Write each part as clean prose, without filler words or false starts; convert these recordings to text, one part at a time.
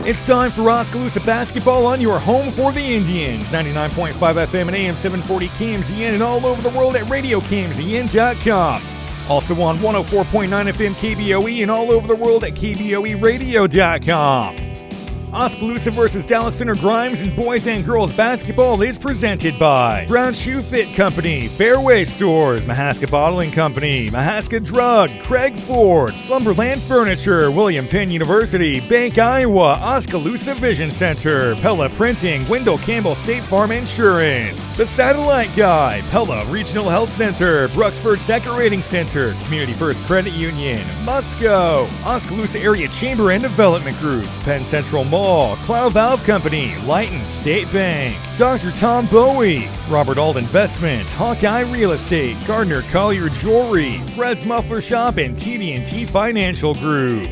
It's time for Oskaloosa basketball on your home for the Indians. 99.5 FM and AM 740 KMZN and all over the world at RadioKMZN.com. Also on 104.9 FM KBOE and all over the world at KBOERadio.com. Oskaloosa versus Dallas Center-Grimes in boys and girls basketball is presented by Brown Shoe Fit Company, Fairway Stores, Mahaska Bottling Company, Mahaska Drug, Craig Ford, Slumberland Furniture, William Penn University, Bank Iowa, Oskaloosa Vision Center, Pella Printing, Wendell Campbell State Farm Insurance, The Satellite Guy, Pella Regional Health Center, Bruxford's Decorating Center, Community First Credit Union, Musco, Oskaloosa Area Chamber and Development Group, Penn Central Mall, Cloud Valve Company, Lighton State Bank, Dr. Tom Bowie, Robert Ald Investments, Hawkeye Real Estate, Gardner Collier Jewelry, Fred's Muffler Shop, and TD&T Financial Group.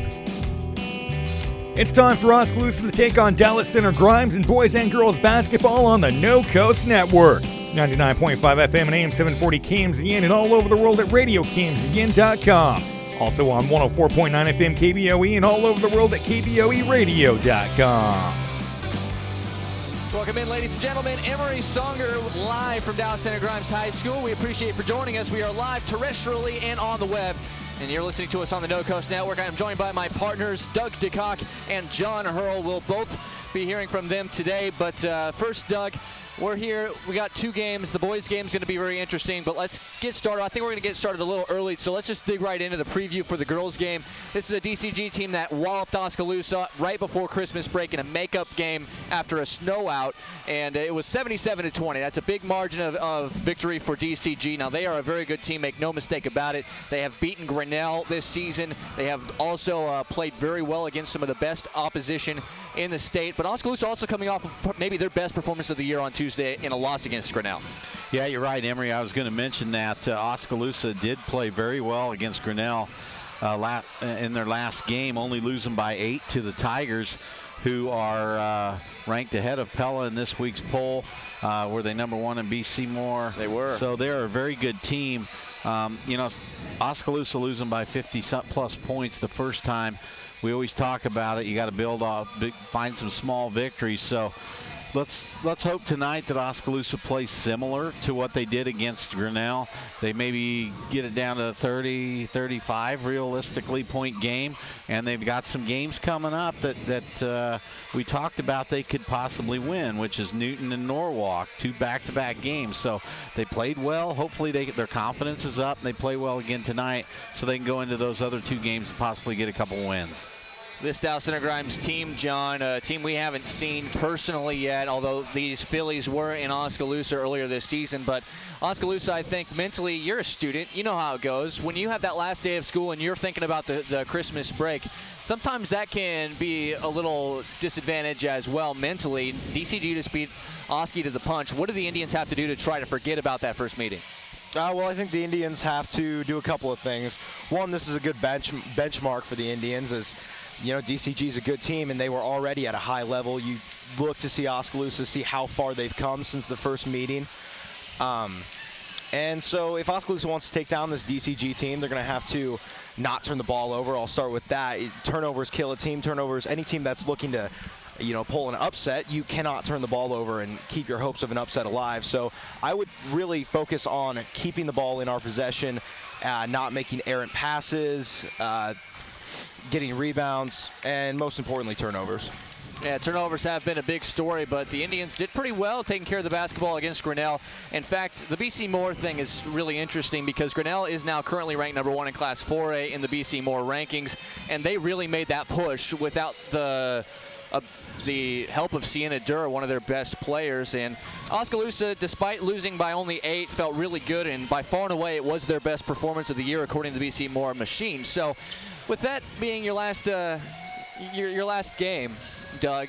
It's time for Oskaloosa to take on Dallas Center-Grimes in boys and girls basketball on the No Coast Network. 99.5 FM and AM 740 KMZN and all over the world at RadioKMZN.com. Also on 104.9 FM KBOE and all over the world at KBOERadio.com. Welcome in, ladies and gentlemen. Emery Songer live from Dallas Center-Grimes High School. We appreciate you for joining us. We are live terrestrially and on the web. And you're listening to us on the No Coast Network. I am joined by my partners, Doug DeCock and John Hurl. We'll both be hearing from them today. But first, Doug, we're here. We got two games. The boys' game is going to be very interesting, but let's get started. I think we're going to get started a little early, so let's just dig right into the preview for the girls' game. This is a DCG team that walloped Oskaloosa right before Christmas break in a makeup game after a snow out, and it was 77-20. That's a big margin of victory for DCG. Now, they are a very good team, make no mistake about it. They have beaten Grinnell this season. They have also played very well against some of the best opposition in the state, but Oskaloosa also coming off of maybe their best performance of the year on Tuesday in a loss against Grinnell. Yeah, you're right, Emery. I was going to mention that Oskaloosa did play very well against Grinnell in their last game, only losing by 8 to the Tigers, who are ranked ahead of Pella in this week's poll. Were they number 1 in BC Moore? They were. So they're a very good team. Oskaloosa losing by 50-plus points the first time. We always talk about it. You got to build off, find some small victories. So let's hope tonight that Oskaloosa plays similar to what they did against Grinnell. They maybe get it down to a 30, 35 realistically point game, and they've got some games coming up that we talked about they could possibly win, which is Newton and Norwalk, 2 back-to-back games. So they played well. Hopefully their confidence is up and they play well again tonight so they can go into those other 2 games and possibly get a couple wins. This Dallas Center-Grimes team, John, a team we haven't seen personally yet, although these Phillies were in Oskaloosa earlier this season. But Oskaloosa, I think, mentally, you're a student. You know how it goes. When you have that last day of school and you're thinking about the Christmas break, sometimes that can be a little disadvantage as well mentally. DCG just beat Oski to the punch. What do the Indians have to do to try to forget about that first meeting? Well, I think the Indians have to do a couple of things. One, this is a good benchmark for the Indians, as DCG is a good team, and they were already at a high level. You look to see Oskaloosa, see how far they've come since the first meeting. And so if Oskaloosa wants to take down this DCG team, they're going to have to not turn the ball over. I'll start with that. Turnovers kill a team. Turnovers, any team that's looking to pull an upset, you cannot turn the ball over and keep your hopes of an upset alive. So I would really focus on keeping the ball in our possession, not making errant passes, getting rebounds, and most importantly, turnovers. Yeah, turnovers have been a big story, but the Indians did pretty well taking care of the basketball against Grinnell. In fact, the BC Moore thing is really interesting because Grinnell is now currently ranked number 1 in Class 4A in the BC Moore rankings, and they really made that push without the help of Sienna Durr, one of their best players. And Oskaloosa, despite losing by only 8, felt really good, and by far and away it was their best performance of the year according to the BC Moore machine. So with that being your last game, Doug,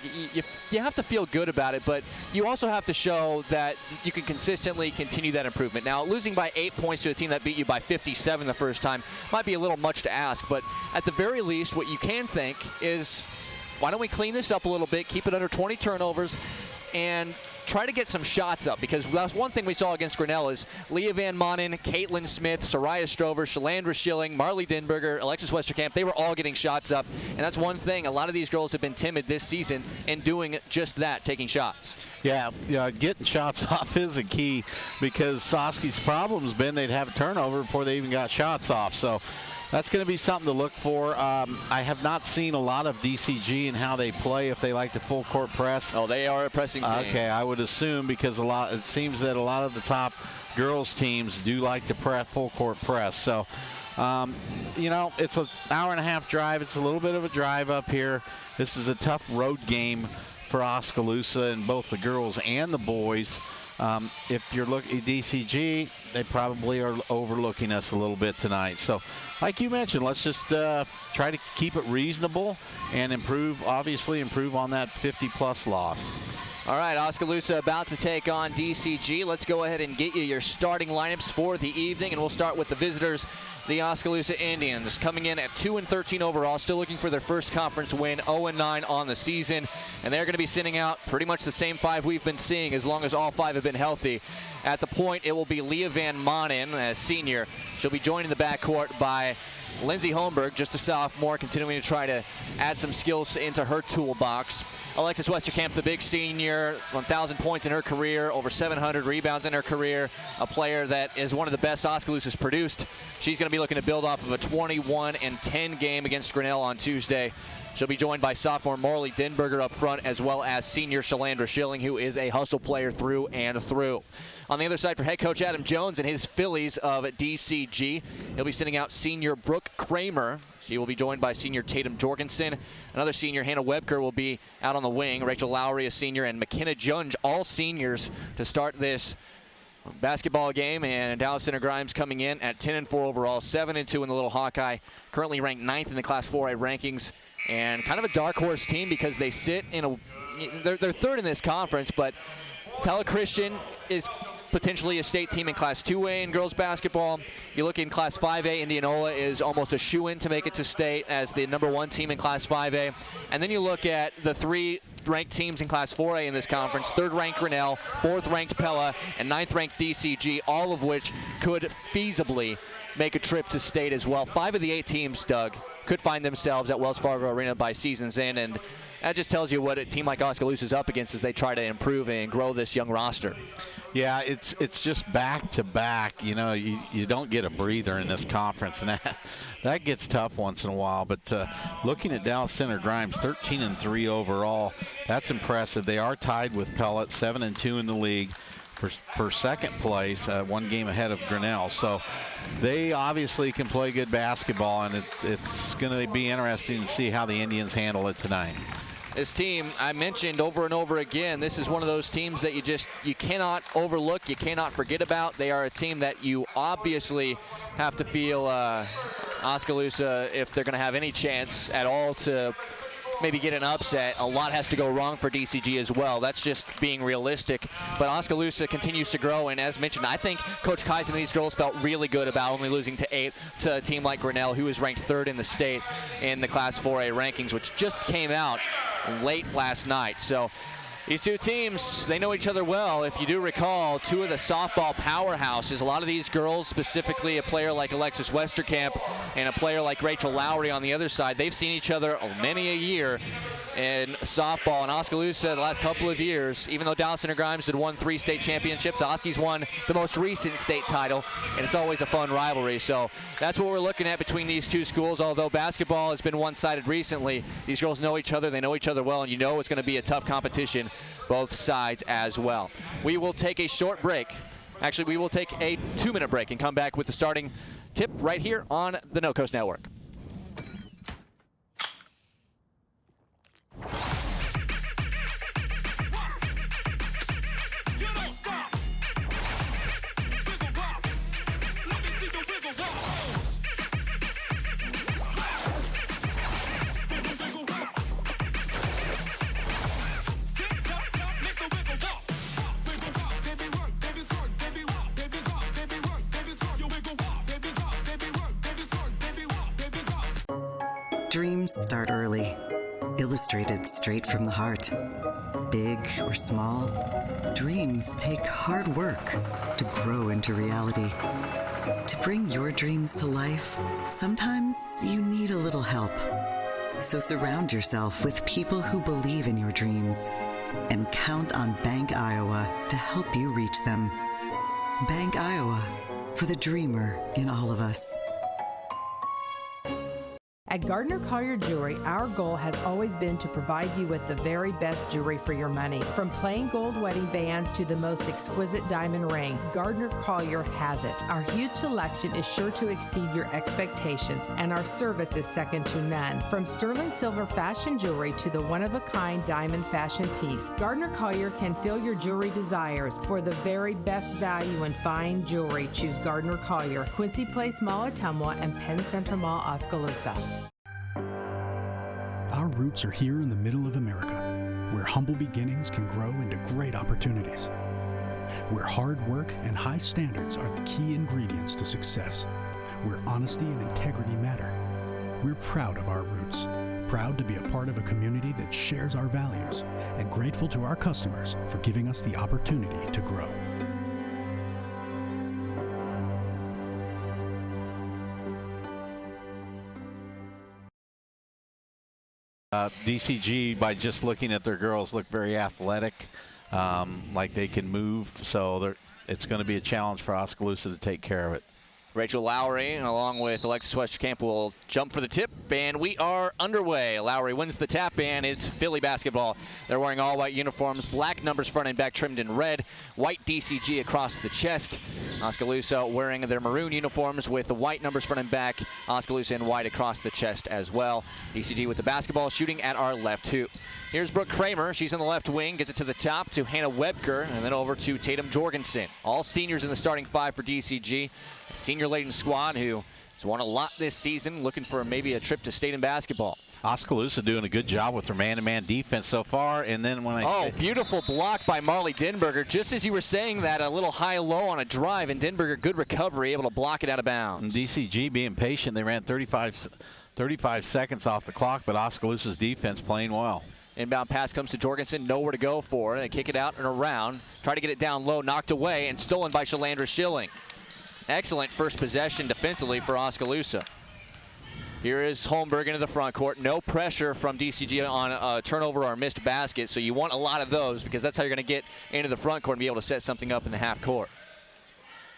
you have to feel good about it, but you also have to show that you can consistently continue that improvement. Now, losing by 8 points to a team that beat you by 57 the first time might be a little much to ask, but at the very least, what you can think is, why don't we clean this up a little bit, keep it under 20 turnovers, and try to get some shots up, because that's one thing we saw against Grinnell is Leah Van Manen, Caitlin Smith, Soraya Strover, Shalandra Schilling, Marley Denberger, Alexis Westerkamp. They were all getting shots up, and that's one thing. A lot of these girls have been timid this season in doing just that, taking shots. Yeah, getting shots off is a key, because Soski's problem has been they'd have a turnover before they even got shots off. So that's going to be something to look for. I have not seen a lot of DCG and how they play, if they like to full court press. Oh, they are a pressing team. Okay, I would assume, because it seems that a lot of the top girls teams do like to full court press. So, it's an hour-and-a-half drive. It's a little bit of a drive up here. This is a tough road game for Oskaloosa, and both the girls and the boys. If you're looking at DCG, they probably are overlooking us a little bit tonight. So, like you mentioned, let's just try to keep it reasonable and improve on that 50-plus loss. All right, Oskaloosa about to take on DCG. Let's go ahead and get you your starting lineups for the evening, and we'll start with the visitors, the Oskaloosa Indians, coming in at 2-13 overall, still looking for their first conference win, 0-9 on the season, and they're going to be sending out pretty much the same five we've been seeing as long as all five have been healthy. At the point, it will be Leah Van Manen, a senior. She'll be joined in the backcourt by Lindsay Holmberg, just a sophomore, continuing to try to add some skills into her toolbox. Alexis Westerkamp, the big senior, 1,000 points in her career, over 700 rebounds in her career, a player that is one of the best Oskaloosa's produced. She's going to be looking to build off of a 21-10 game against Grinnell on Tuesday. She'll be joined by sophomore Marley Denberger up front, as well as senior Shalandra Schilling, who is a hustle player through and through. On the other side for head coach Adam Jones and his Fillies of DCG, he'll be sending out senior Brooke Kramer. She will be joined by senior Tatum Jorgensen. Another senior, Hannah Webker, will be out on the wing. Rachel Lowry, a senior, and McKenna Junge, all seniors, to start this basketball game. And Dallas Center-Grimes coming in at 10-4 overall, 7-2 in the Little Hawkeye, currently ranked 9th in the Class 4A rankings, and kind of a dark horse team because they sit in they're third in this conference, but Pella Christian is potentially a state team in Class 2A in girls basketball. You look in Class 5A, Indianola is almost a shoo-in to make it to state as the #1 team in Class 5A. And then you look at the three ranked teams in Class 4A in this conference: 3rd-ranked Grinnell, 4th-ranked Pella, and 9th-ranked DCG, all of which could feasibly make a trip to state as well. 5 of the 8 teams, Doug, could find themselves at Wells Fargo Arena by season's end, and that just tells you what a team like Oskaloosa is up against as they try to improve and grow this young roster. Yeah, it's just back-to-back. You don't get a breather in this conference, and that gets tough once in a while. But looking at Dallas Center-Grimes, 13-3 overall, that's impressive. They are tied with Pella, 7-2 in the league for second place, 1 game ahead of Grinnell. So they obviously can play good basketball, and it's going to be interesting to see how the Indians handle it tonight. This team, I mentioned over and over again, this is one of those teams that you cannot overlook, you cannot forget about. They are a team that you obviously have to feel Oskaloosa, if they're going to have any chance at all to maybe get an upset, a lot has to go wrong for DCG as well. That's just being realistic. But Oskaloosa continues to grow, and as mentioned, I think Coach Kaiser and these girls felt really good about only losing to a team like Grinnell, who is ranked 3rd in the state in the Class 4A rankings, which just came out late last night. So these two teams, they know each other well. If you do recall, 2 of the softball powerhouses, a lot of these girls, specifically a player like Alexis Westerkamp and a player like Rachel Lowry on the other side, they've seen each other many a year in softball. And Oskaloosa the last couple of years, even though Dallas Center-Grimes had won 3 state championships, Oski's won the most recent state title, and it's always a fun rivalry. So that's what we're looking at between these two schools. Although basketball has been one-sided recently, these girls know each other, they know each other well, and it's going to be a tough competition both sides as well. We will take a short break. Actually, we will take a 2-minute break and come back with the starting tip right here on the No Coast Network. Dreams start early. illustrated straight from the heart. Big or small, dreams take hard work to grow into reality. To bring your dreams to life, sometimes you need a little help. So surround yourself with people who believe in your dreams and count on Bank Iowa to help you reach them. Bank Iowa, for the dreamer in all of us. At Gardner Collier Jewelry, our goal has always been to provide you with the very best jewelry for your money. From plain gold wedding bands to the most exquisite diamond ring, Gardner Collier has it. Our huge selection is sure to exceed your expectations, and our service is second to none. From sterling silver fashion jewelry to the one-of-a-kind diamond fashion piece, Gardner Collier can fill your jewelry desires. For the very best value in fine jewelry, choose Gardner Collier, Quincy Place Mall, Ottumwa, and Penn Center Mall, Oskaloosa. Our roots are here in the middle of America, where humble beginnings can grow into great opportunities. Where hard work and high standards are the key ingredients to success. Where honesty and integrity matter. We're proud of our roots, proud to be a part of a community that shares our values, and grateful to our customers for giving us the opportunity to grow. DCG, by just looking at their girls, look very athletic, like they can move. So it's going to be a challenge for Oskaloosa to take care of it. Rachel Lowry, along with Alexis Westerkamp, will jump for the tip, and we are underway. Lowry wins the tap, and it's Philly basketball. They're wearing all white uniforms, black numbers front and back trimmed in red, white DCG across the chest. Oskaloosa wearing their maroon uniforms with the white numbers front and back, Oskaloosa in white across the chest as well. DCG with the basketball, shooting at our left hoop. Here's Brooke Kramer. She's in the left wing, gets it to the top to Hannah Webker, and then over to Tatum Jorgensen. All seniors in the starting five for DCG. A senior-laden squad who has won a lot this season, looking for maybe a trip to state in basketball. Oskaloosa doing a good job with their man-to-man defense so far, and then when Beautiful block by Marley Denberger. Just as you were saying that, a little high-low on a drive, and Denberger, good recovery, able to block it out of bounds. And DCG being patient, they ran 35 seconds off the clock, but Oskaloosa's defense playing well. Inbound pass comes to Jorgensen, nowhere to go for. They kick it out and around. Try to get it down low, knocked away, and stolen by Shalandra Schilling. Excellent first possession defensively for Oskaloosa. Here is Holmberg into the front court. No pressure from DCG on a turnover or a missed basket, so you want a lot of those because that's how you're going to get into the front court and be able to set something up in the half court.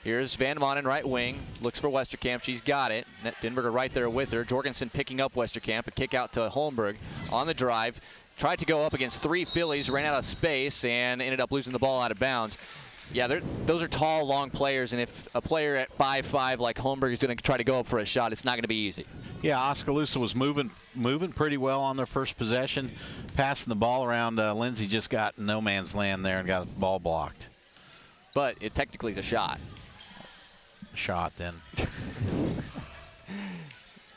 Here's Van Manen, right wing, looks for Westerkamp. She's got it. Denberger right there with her. Jorgensen picking up Westerkamp. A kick out to Holmberg on the drive. Tried to go up against three Phillies, ran out of space, and ended up losing the ball out of bounds. Yeah, those are tall, long players, and if a player at 5'5" like Holmberg is going to try to go up for a shot, it's not going to be easy. Yeah, Oskaloosa was moving pretty well on their first possession, passing the ball around. Lindsay just got no man's land there and got the ball blocked. But it technically is a shot. Shot then.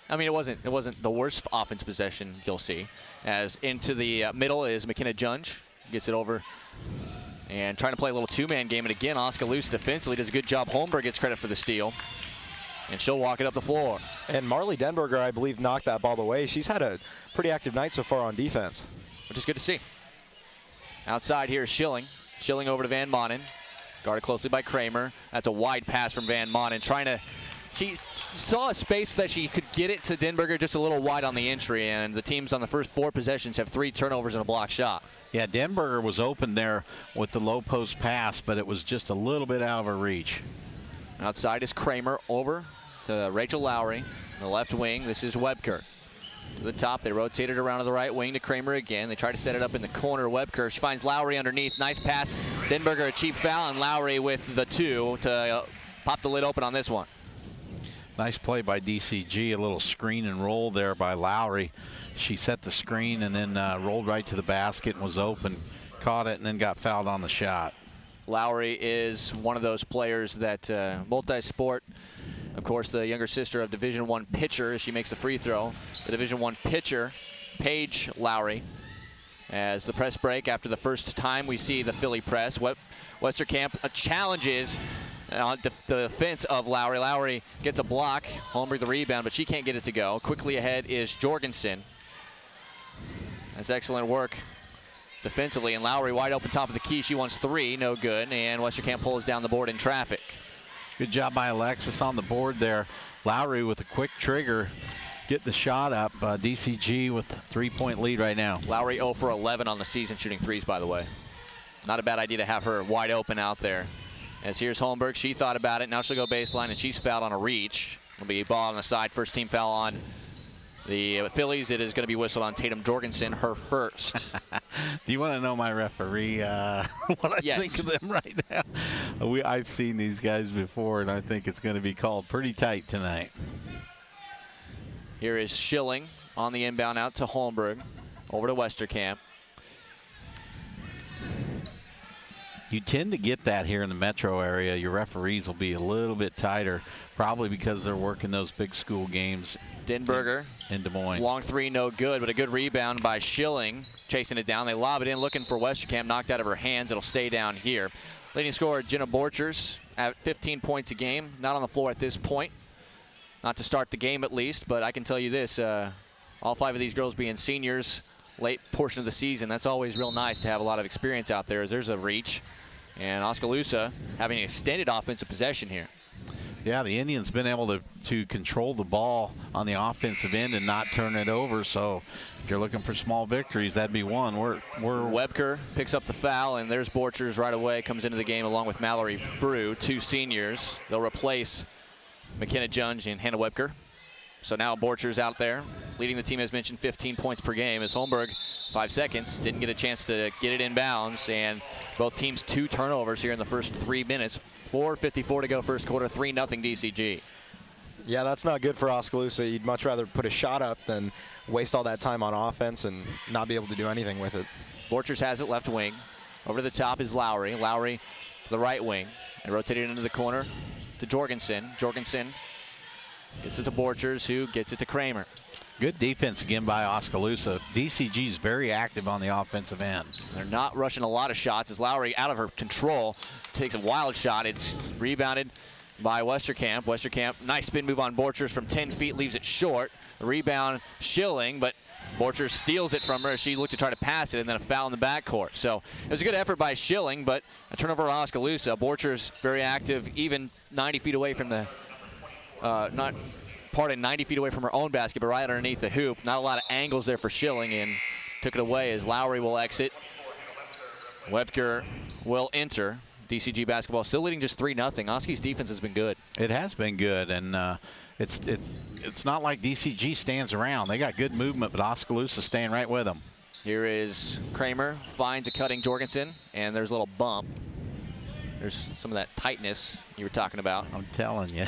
I mean, it wasn't the worst offense possession you'll see. As into the middle is McKenna Junge. Gets it over and trying to play a little two-man game. And again, Oskaloosa defensively does a good job. Holmberg gets credit for the steal. And she'll walk it up the floor. And Marley Denberger, I believe, knocked that ball away. She's had a pretty active night so far on defense. Which is good to see. Outside here is Schilling. Schilling over to Van Manen. Guarded closely by Kramer. That's a wide pass from Van Manen. She saw a space that she could get it to Denberger just a little wide on the entry, and the teams on the first four possessions have 3 turnovers and a block shot. Yeah, Denberger was open there with the low post pass, but it was just a little bit out of her reach. Outside is Kramer over to Rachel Lowry. The left wing, this is Webker. To the top, they rotated around to the right wing to Kramer again. They try to set it up in the corner. Webker, she finds Lowry underneath. Nice pass. Denberger a cheap foul, and Lowry with the 2 to pop the lid open on this one. Nice play by DCG, a little screen and roll there by Lowry. She set the screen and then rolled right to the basket and was open, caught it, and then got fouled on the shot. Lowry is one of those players that multi-sport. Of course, the younger sister of Division I pitcher as she makes the free throw. The Division I pitcher, Paige Lowry. As the press break after the first time we see the Philly press. Westerkamp challenges on the defense of Lowry. Lowry gets a block. Holmberg the rebound, but she can't get it to go. Quickly ahead is Jorgensen. That's excellent work defensively. And Lowry wide open top of the key. She wants 3, no good. And Westerkamp pulls down the board in traffic. Good job by Alexis on the board there. Lowry with a quick trigger, get the shot up. DCG with a 3-point lead right now. Lowry 0 for 11 on the season shooting threes, by the way. Not a bad idea to have her wide open out there. As here's Holmberg, she thought about it. Now she'll go baseline, and she's fouled on a reach. It'll be a ball on the side. First team foul on the Phillies. It is going to be whistled on Tatum Jorgensen, her first. Do you want to know my referee? What I think of them right now? I've seen these guys before, and I think it's going to be called pretty tight tonight. Here is Schilling on the inbound out to Holmberg. Over to Westerkamp. You tend to get that here in the metro area. Your referees will be a little bit tighter, probably because they're working those big school games. Denberger in Des Moines. Long 3, no good, but a good rebound by Schilling. Chasing it down. They lob it in, looking for Westerkamp. Knocked out of her hands. It'll stay down here. Leading scorer, Jenna Borchers, at 15 points a game. Not on the floor at this point. Not to start the game, at least, but I can tell you this. All 5 of these girls being seniors, late portion of the season, that's always real nice to have a lot of experience out there, as there's a reach. And Oskaloosa having an extended offensive possession here. Yeah, the Indians been able to control the ball on the offensive end and not turn it over. So if you're looking for small victories, that'd be one. Webker picks up the foul, and there's Borchers right away. Comes into the game along with Mallory Frew, 2 seniors. They'll replace McKenna Junge and Hannah Webker. So now Borchers out there, leading the team, as mentioned, 15 points per game. As Holmberg, 5 seconds, didn't get a chance to get it in bounds, and both teams 2 turnovers here in the first 3 minutes. 4:54 to go first quarter, 3-0 DCG. Yeah, that's not good for Oskaloosa. You'd much rather put a shot up than waste all that time on offense and not be able to do anything with it. Borchers has it left wing. Over the top is Lowry. Lowry to the right wing. And rotated into the corner to Jorgensen. Jorgensen gets it to Borchers, who gets it to Kramer. Good defense again by Oskaloosa. DCG is very active on the offensive end. They're not rushing a lot of shots as Lowry, out of her control, takes a wild shot. It's rebounded by Westerkamp. Westerkamp, nice spin move on Borchers from 10 feet, leaves it short. The rebound, Schilling, but Borchers steals it from her. She looked to try to pass it, and then a foul in the backcourt. So it was a good effort by Schilling, but a turnover on Oskaloosa. Borchers very active, even 90 feet away from the, 90 feet away from her own basket, but right underneath the hoop. Not a lot of angles there for Schilling, and took it away as Lowry will exit. Webker will enter. DCG basketball still leading just 3-0. Oski's defense has been good. It has been good, and it's not like DCG stands around. They got good movement, but Oskaloosa staying right with them. Here is Kramer, finds a cutting Jorgensen, and there's a little bump. There's some of that tightness you were talking about. I'm telling you.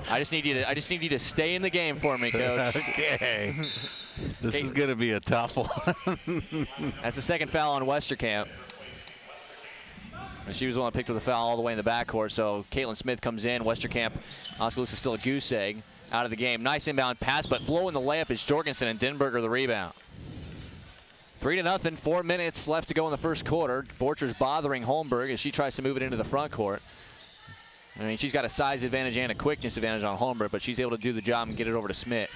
I just need you to stay in the game for me, Coach. Okay. This is going to be a tough one. That's the second foul on Westerkamp. And she was the one that picked up the foul all the way in the backcourt. So Caitlin Smith comes in. Westerkamp, Oskaloosa still a goose egg out of the game. Nice inbound pass, but blowing the layup is Jorgensen, and Denberger the rebound. 3-0, 4 minutes left to go in the first quarter. Borchers bothering Holmberg as she tries to move it into the front court. I mean, she's got a size advantage and a quickness advantage on Holmberg, but she's able to do the job and get it over to Smith.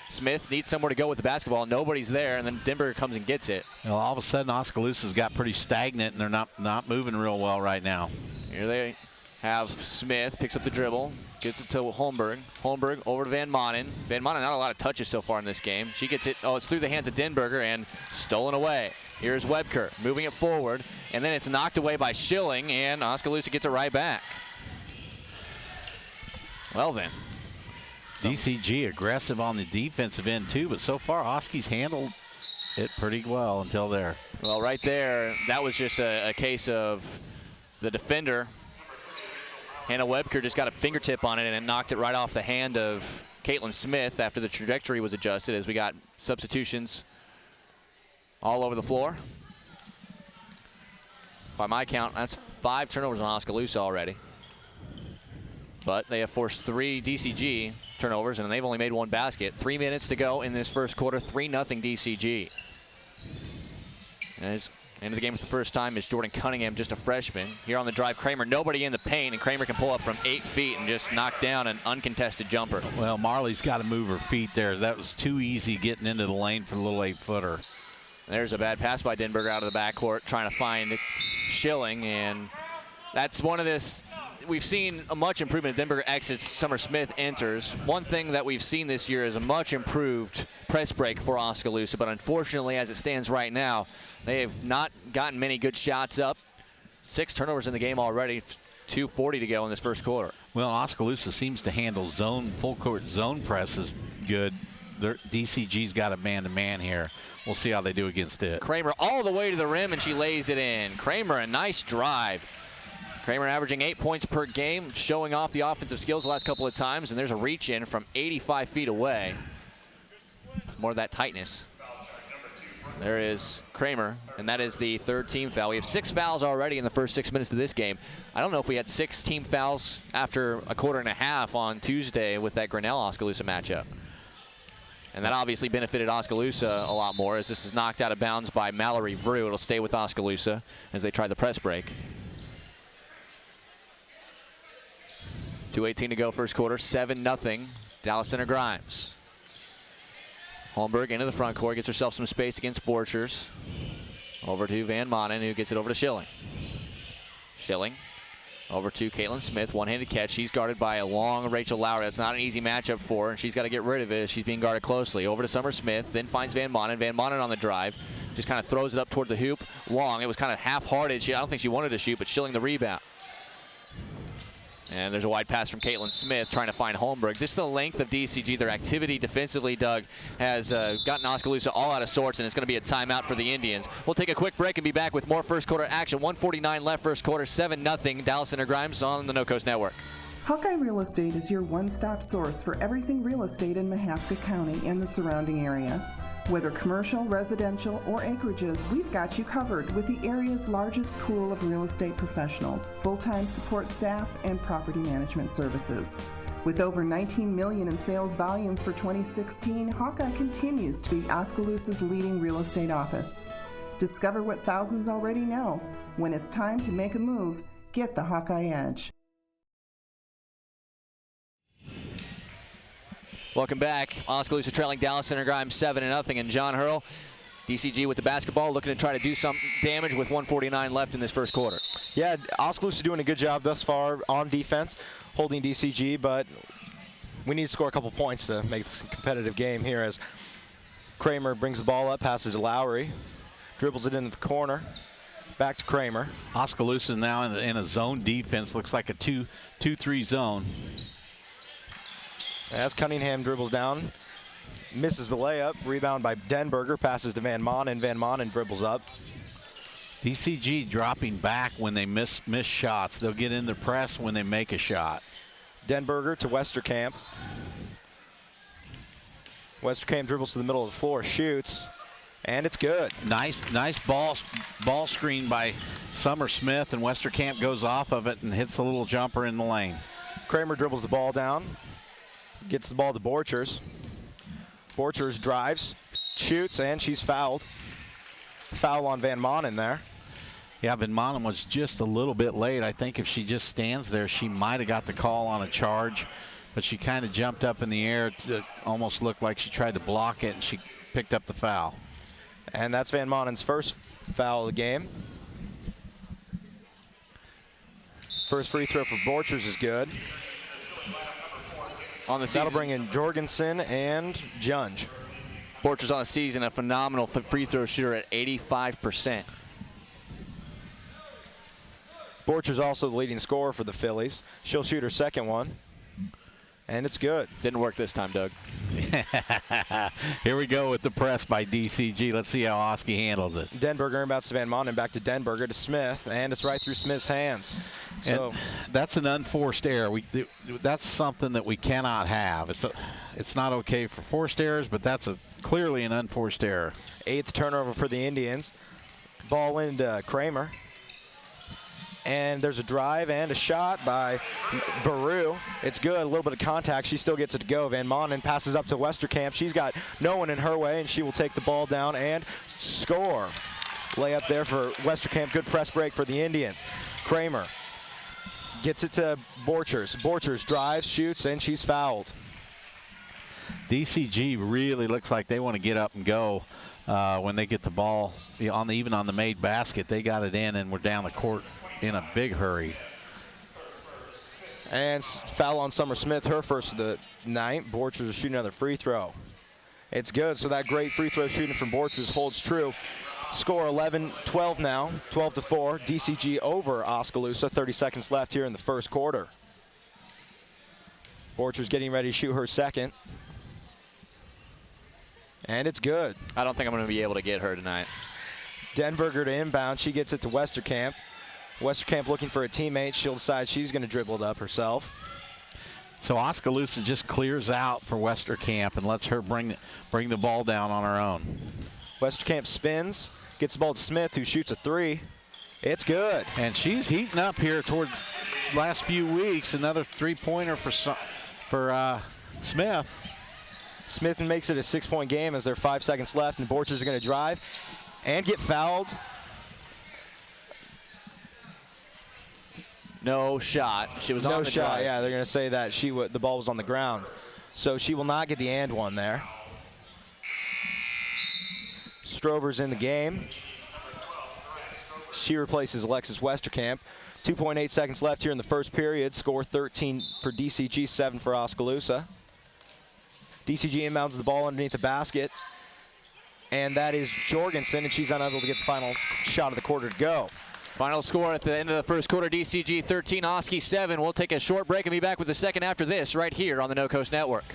Smith needs somewhere to go with the basketball. Nobody's there, and then Denberger comes and gets it. Well, all of a sudden, Oskaloosa's got pretty stagnant, and they're not moving real well right now. Here they have Smith, picks up the dribble, gets it to Holmberg. Holmberg over to Van Manen. Van Manen, not a lot of touches so far in this game. She gets it, it's through the hands of Denberger and stolen away. Here's Webker moving it forward, and then it's knocked away by Schilling, and Oskaloosa gets it right back. Well then. DCG aggressive on the defensive end too, but so far Oski's handled it pretty well until there. Well, right there, that was just a case of the defender. Hannah Webker just got a fingertip on it and it knocked it right off the hand of Caitlin Smith after the trajectory was adjusted, as we got substitutions all over the floor. By my count, that's 5 turnovers on Oskaloosa already. But they have forced 3 DCG turnovers, and they've only made 1 basket. 3 minutes to go in this first quarter, 3-0 DCG. As Into the game for the first time is Jordan Cunningham, just a freshman. Here on the drive, Kramer, nobody in the paint, and Kramer can pull up from 8 feet and just knock down an uncontested jumper. Well, Marley's got to move her feet there. That was too easy getting into the lane for the little 8-footer. There's a bad pass by Denberger out of the backcourt, trying to find Schilling, and that's one of this. We've seen a much improvement. Denberger exits, Summer Smith enters. One thing that we've seen this year is a much improved press break for Oskaloosa, but unfortunately, as it stands right now, they have not gotten many good shots up. 6 turnovers in the game already, 2:40 to go in this first quarter. Well, Oskaloosa seems to handle full court zone presses good. DCG's got a man-to-man here. We'll see how they do against it. Kramer all the way to the rim, and she lays it in. Kramer, a nice drive. Kramer averaging 8 points per game, showing off the offensive skills the last couple of times, and there's a reach in from 85 feet away. More of that tightness. There is Kramer, and that is the 3rd team foul. We have 6 fouls already in the first 6 minutes of this game. I don't know if we had 6 team fouls after a quarter and a half on Tuesday with that Grinnell-Oskaloosa matchup. And that obviously benefited Oskaloosa a lot more, as this is knocked out of bounds by Mallory Vrew. It'll stay with Oskaloosa as they try the press break. 2:18 to go first quarter, 7-0 Dallas Center-Grimes. Holmberg into the front court, gets herself some space against Borchers. Over to Van Manen, who gets it over to Schilling. Schilling over to Caitlin Smith, one-handed catch. She's guarded by a long Rachel Lowry. That's not an easy matchup for her, and she's got to get rid of it. She's being guarded closely. Over to Summer Smith, then finds Van Manen. Van Manen on the drive, just kind of throws it up toward the hoop. Long, it was kind of half-hearted. I don't think she wanted to shoot, but Schilling the rebound. And there's a wide pass from Caitlin Smith trying to find Holmberg. Just the length of DCG, their activity defensively, Doug, has gotten Oskaloosa all out of sorts, and it's going to be a timeout for the Indians. We'll take a quick break and be back with more first quarter action. 1:49 left first quarter, 7-0 Dallas Center-Grimes on the No Coast Network. Hawkeye Real Estate is your one-stop source for everything real estate in Mahaska County and the surrounding area. Whether commercial, residential, or acreages, we've got you covered with the area's largest pool of real estate professionals, full-time support staff, and property management services. With over $19 million in sales volume for 2016, Hawkeye continues to be Oskaloosa's leading real estate office. Discover what thousands already know. When it's time to make a move, get the Hawkeye Edge. Welcome back. Oskaloosa trailing Dallas Center-Grimes 7-0, and John Hurl, DCG with the basketball, looking to try to do some damage with 1:49 left in this first quarter. Yeah, Oskaloosa doing a good job thus far on defense, holding DCG, but we need to score a couple points to make this a competitive game here as Kramer brings the ball up, passes to Lowry, dribbles it into the corner, back to Kramer. Oskaloosa now in a zone defense, looks like a 2-3 zone. As Cunningham dribbles down, misses the layup, rebound by Denberger, passes to Van Manen. Van Manen dribbles up. DCG dropping back when they miss shots. They'll get in the press when they make a shot. Denberger to Westerkamp. Westerkamp dribbles to the middle of the floor, shoots, and it's good. Nice ball screen by Summer Smith, and Westerkamp goes off of it and hits a little jumper in the lane. Kramer dribbles the ball down, gets the ball to Borchers. Borchers drives, shoots, and she's fouled. Foul on Van Manen there. Yeah, Van Manen was just a little bit late. I think if she just stands there, she might have got the call on a charge, but she kind of jumped up in the air. It almost looked like she tried to block it, and she picked up the foul. And that's Van Manen's first foul of the game. First free throw for Borchers is good. On the season, that'll bring in Jorgensen and Junge. Borchers on the season, a phenomenal free throw shooter at 85%. Borchers also the leading scorer for the Phillies. She'll shoot her second one, and it's good. Didn't work this time, Doug. Here we go with the press by DCG. Let's see how Oski handles it. Denberger inbounds to Van Manen, back to Denberger to Smith, and it's right through Smith's hands. So and that's an unforced error. That's something that we cannot have. It's not okay for forced errors, but that's clearly an unforced error. 8th turnover for the Indians. Ball into Kramer. And there's a drive and a shot by Baru. It's good, a little bit of contact. She still gets it to go. Van Manen passes up to Westerkamp. She's got no one in her way, and she will take the ball down and score. Layup there for Westerkamp. Good press break for the Indians. Kramer gets it to Borchers. Borchers drives, shoots, and she's fouled. DCG really looks like they want to get up and go when they get the ball even on the made basket. They got it in, and we're down the court in a big hurry. And foul on Summer Smith, her first of the night. Borchers is shooting another free throw. It's good, so that great free throw shooting from Borchers holds true. Score 11-12 now, 12-4. DCG over Oskaloosa. 30 seconds left here in the first quarter. Borchers getting ready to shoot her second. And it's good. I don't think I'm going to be able to get her tonight. Denberger to inbound. She gets it to Westerkamp. Westerkamp looking for a teammate. She'll decide she's going to dribble it up herself. So Oskaloosa just clears out for Westerkamp and lets her bring the ball down on her own. Westerkamp spins, gets the ball to Smith, who shoots a three. It's good. And she's heating up here toward the last few weeks. Another three-pointer for Smith. Smith makes it a 6-point game as there are 5 seconds left, and Borchers are going to drive and get fouled. No shot. She was on the shot. drive. Yeah, they're going to say that the ball was on the ground. So she will not get the and one there. Strover's in the game. She replaces Alexis Westerkamp. 2.8 seconds left here in the first period. Score 13 for DCG, 7 for Oskaloosa. DCG inbounds the ball underneath the basket. And that is Jorgensen, and she's unable to get the final shot of the quarter to go. Final score at the end of the first quarter, DCG 13, Oski 7. We'll take a short break and be back with the second after this right here on the No Coast Network.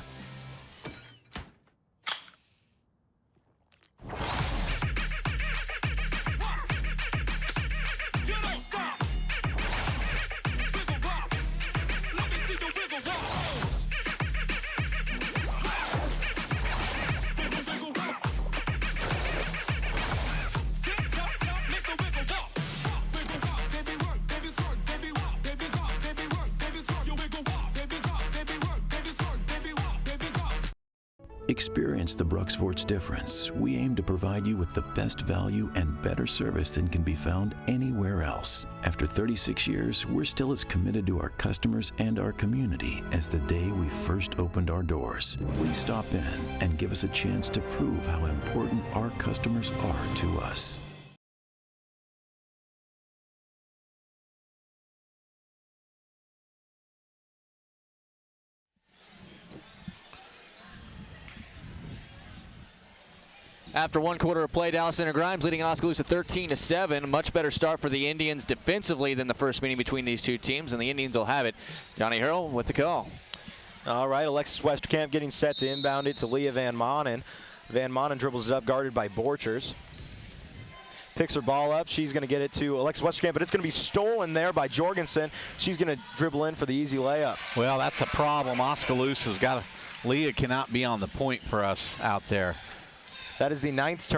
Experience the Bruxfort's difference. We aim to provide you with the best value and better service than can be found anywhere else. After 36 years, we're still as committed to our customers and our community as the day we first opened our doors. Please stop in and give us a chance to prove how important our customers are to us. After one quarter of play, Dallas Center-Grimes leading Oskaloosa 13-7. A much better start for the Indians defensively than the first meeting between these two teams, and the Indians will have it. Johnny Hurl with the call. All right, Alexis Westerkamp getting set to inbound it to Leah Van Manen. Van Manen dribbles it up, guarded by Borchers. Picks her ball up. She's going to get it to Alexis Westerkamp, but it's going to be stolen there by Jorgensen. She's going to dribble in for the easy layup. Well, that's a problem. Oskaloosa's got Leah cannot be on the point for us out there. That is the 9th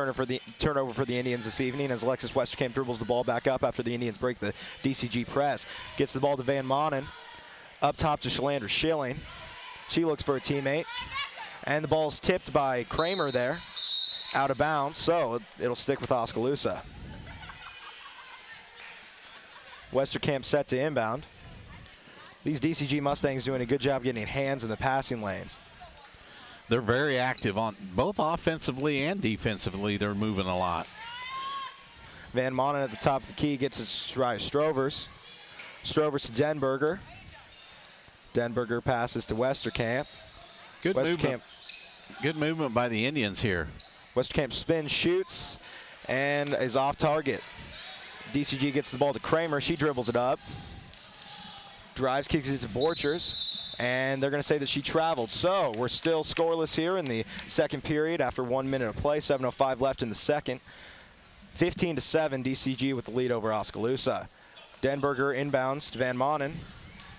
turnover for the Indians this evening as Alexis Westerkamp dribbles the ball back up after the Indians break the DCG press. Gets the ball to Van Manen. Up top to Shalandra Schilling. She looks for a teammate. And the ball's tipped by Kramer there. Out of bounds, so it'll stick with Oskaloosa. Westerkamp set to inbound. These DCG Mustangs doing a good job getting hands in the passing lanes. They're very active on both offensively and defensively. They're moving a lot. Van Manen at the top of the key gets it to Strovers. Strovers to Denberger. Denberger passes to Westerkamp. Good movement. Good movement by the Indians here. Westerkamp spins, shoots, and is off target. DCG gets the ball to Kramer. She dribbles it up. Drives, kicks it to Borchers. And they're going to say that she traveled. So we're still scoreless here in the second period after 1 minute of play. 7:05 left in the second. 15-7, DCG with the lead over Oskaloosa. Denberger inbounds to Van Manen.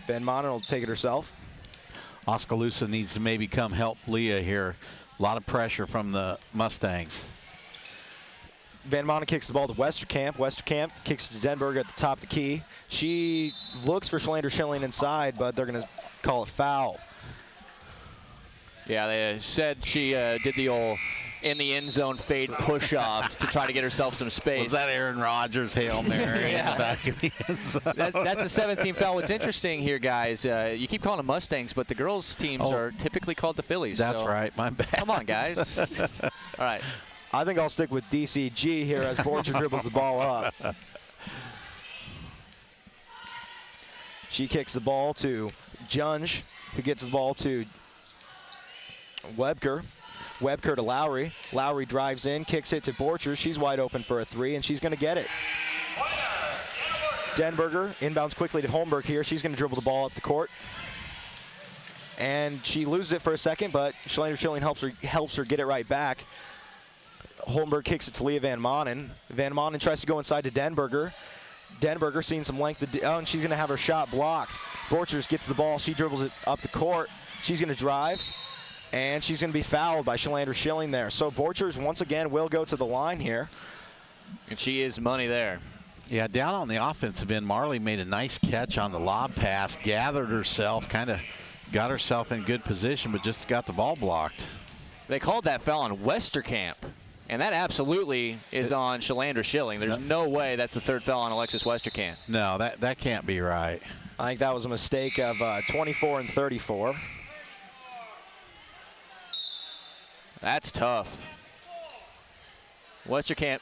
Van Manen will take it herself. Oskaloosa needs to maybe come help Leah here. A lot of pressure from the Mustangs. Van Manen kicks the ball to Westerkamp. Westerkamp kicks it to Denberger at the top of the key. She looks for Shalandra Schilling inside, but they're going to call it foul. Yeah, they said she did the old in the end zone fade push-off to try to get herself some space. Was that Aaron Rodgers Hail Mary in the back of the end zone? That's a 17th foul. What's interesting here, guys, you keep calling them Mustangs, but the girls' teams are typically called the Fillies. That's right. My bad. Come on, guys. All right. I think I'll stick with DCG here as Borcher dribbles the ball up. She kicks the ball to Junge, who gets the ball to Webker. Webker to Lowry. Lowry drives in, kicks it to Borcher. She's wide open for a three, and she's going to get it. Denberger inbounds quickly to Holmberg here. She's going to dribble the ball up the court. And she loses it for a second, but Shalander Schilling helps her get it right back. Holmberg kicks it to Leah Van Manen. Van Manen tries to go inside to Denberger. Denberger seeing some length, and she's going to have her shot blocked. Borchers gets the ball. She dribbles it up the court. She's going to drive, and she's going to be fouled by Shalander Schilling there. So Borchers, once again, will go to the line here. And she is money there. Yeah, down on the offensive end, Marley made a nice catch on the lob pass, gathered herself, kind of got herself in good position, but just got the ball blocked. They called that foul on Westerkamp. And that absolutely is on Shalander Schilling. There's no way that's the third foul on Alexis Westerkamp. No, that can't be right. I think that was a mistake of 24 and 34. That's tough. Westerkamp.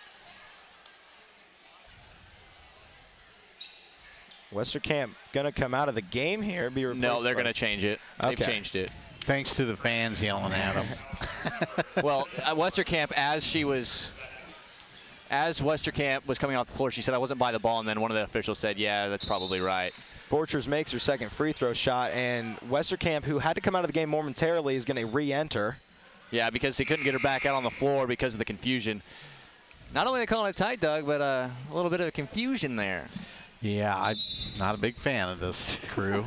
Westerkamp going to come out of the game here. Be replaced No, they're going to change it. Okay. They've changed it. Thanks to the fans yelling at him. Well, Westerkamp, as Westerkamp was coming off the floor, she said, I wasn't by the ball, and then one of the officials said, yeah, that's probably right. Borchers makes her second free throw shot, and Westerkamp, who had to come out of the game momentarily, is going to re-enter. Yeah, because they couldn't get her back out on the floor because of the confusion. Not only are they calling it tight, Doug, but a little bit of confusion there. Yeah, I'm not a big fan of this crew.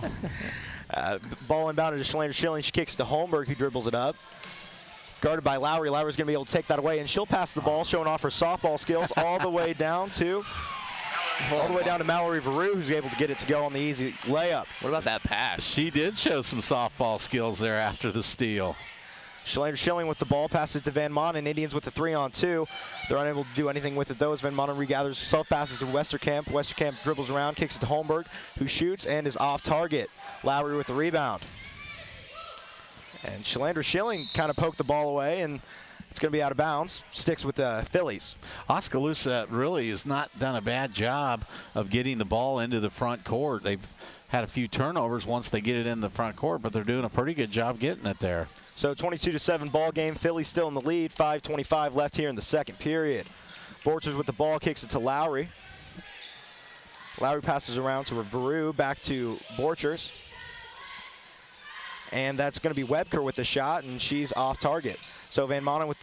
Ball inbounded to Shalander Schilling. She kicks to Holmberg, who dribbles it up. Guarded by Lowry. Lowry's going to be able to take that away, and she'll pass the ball, showing off her softball skills all the way down to Mallory Veru, who's able to get it to go on the easy layup. What about that pass? She did show some softball skills there after the steal. Shalander Schilling with the ball, passes to Van Manen. Indians with the 3-on-2. They're unable to do anything with it, though, as Van Manen regathers herself, passes to Westerkamp. Westerkamp dribbles around, kicks it to Holmberg, who shoots and is off target. Lowry with the rebound. And Shalander Schilling kind of poked the ball away, and it's going to be out of bounds. Sticks with the Phillies. Oskaloosa really has not done a bad job of getting the ball into the front court. They've had a few turnovers once they get it in the front court, but they're doing a pretty good job getting it there. So 22-7 ball game. Phillies still in the lead. 5:25 left here in the second period. Borchers with the ball, kicks it to Lowry. Lowry passes around to Veru, back to Borchers. And that's going to be Webker with the shot, and she's off target. So Van Manen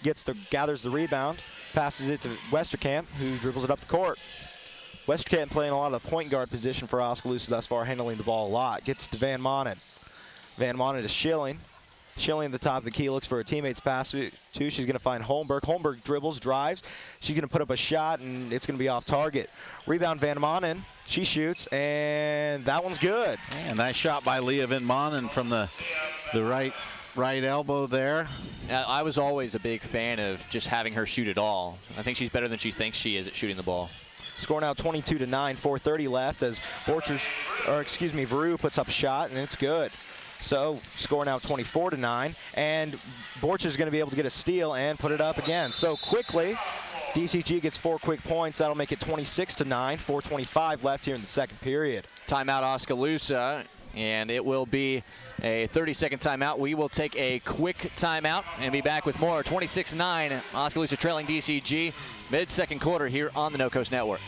gathers the rebound, passes it to Westerkamp, who dribbles it up the court. Westerkamp playing a lot of the point guard position for Oskaloosa thus far, handling the ball a lot. Gets to Van Manen. Van Manen to Schilling. Schilling at the top of the key, looks for her teammate's pass too. She's going to find Holmberg. Holmberg dribbles, drives. She's going to put up a shot, and it's going to be off target. Rebound Van Manen. She shoots, and that one's good. And nice shot by Leah Van Manen from the right elbow there. I was always a big fan of just having her shoot it all. I think she's better than she thinks she is at shooting the ball. Score now 22-9, 4:30 left as Veru puts up a shot, and it's good. So score now 24-9, and Borchers is going to be able to get a steal and put it up again. So quickly, DCG gets 4 quick points. That'll make it 26-9, 4:25 left here in the second period. Timeout Oskaloosa, and it will be a 30-second timeout. We will take a quick timeout and be back with more. 26-9, Oskaloosa trailing DCG, mid-second quarter here on the No Coast Network.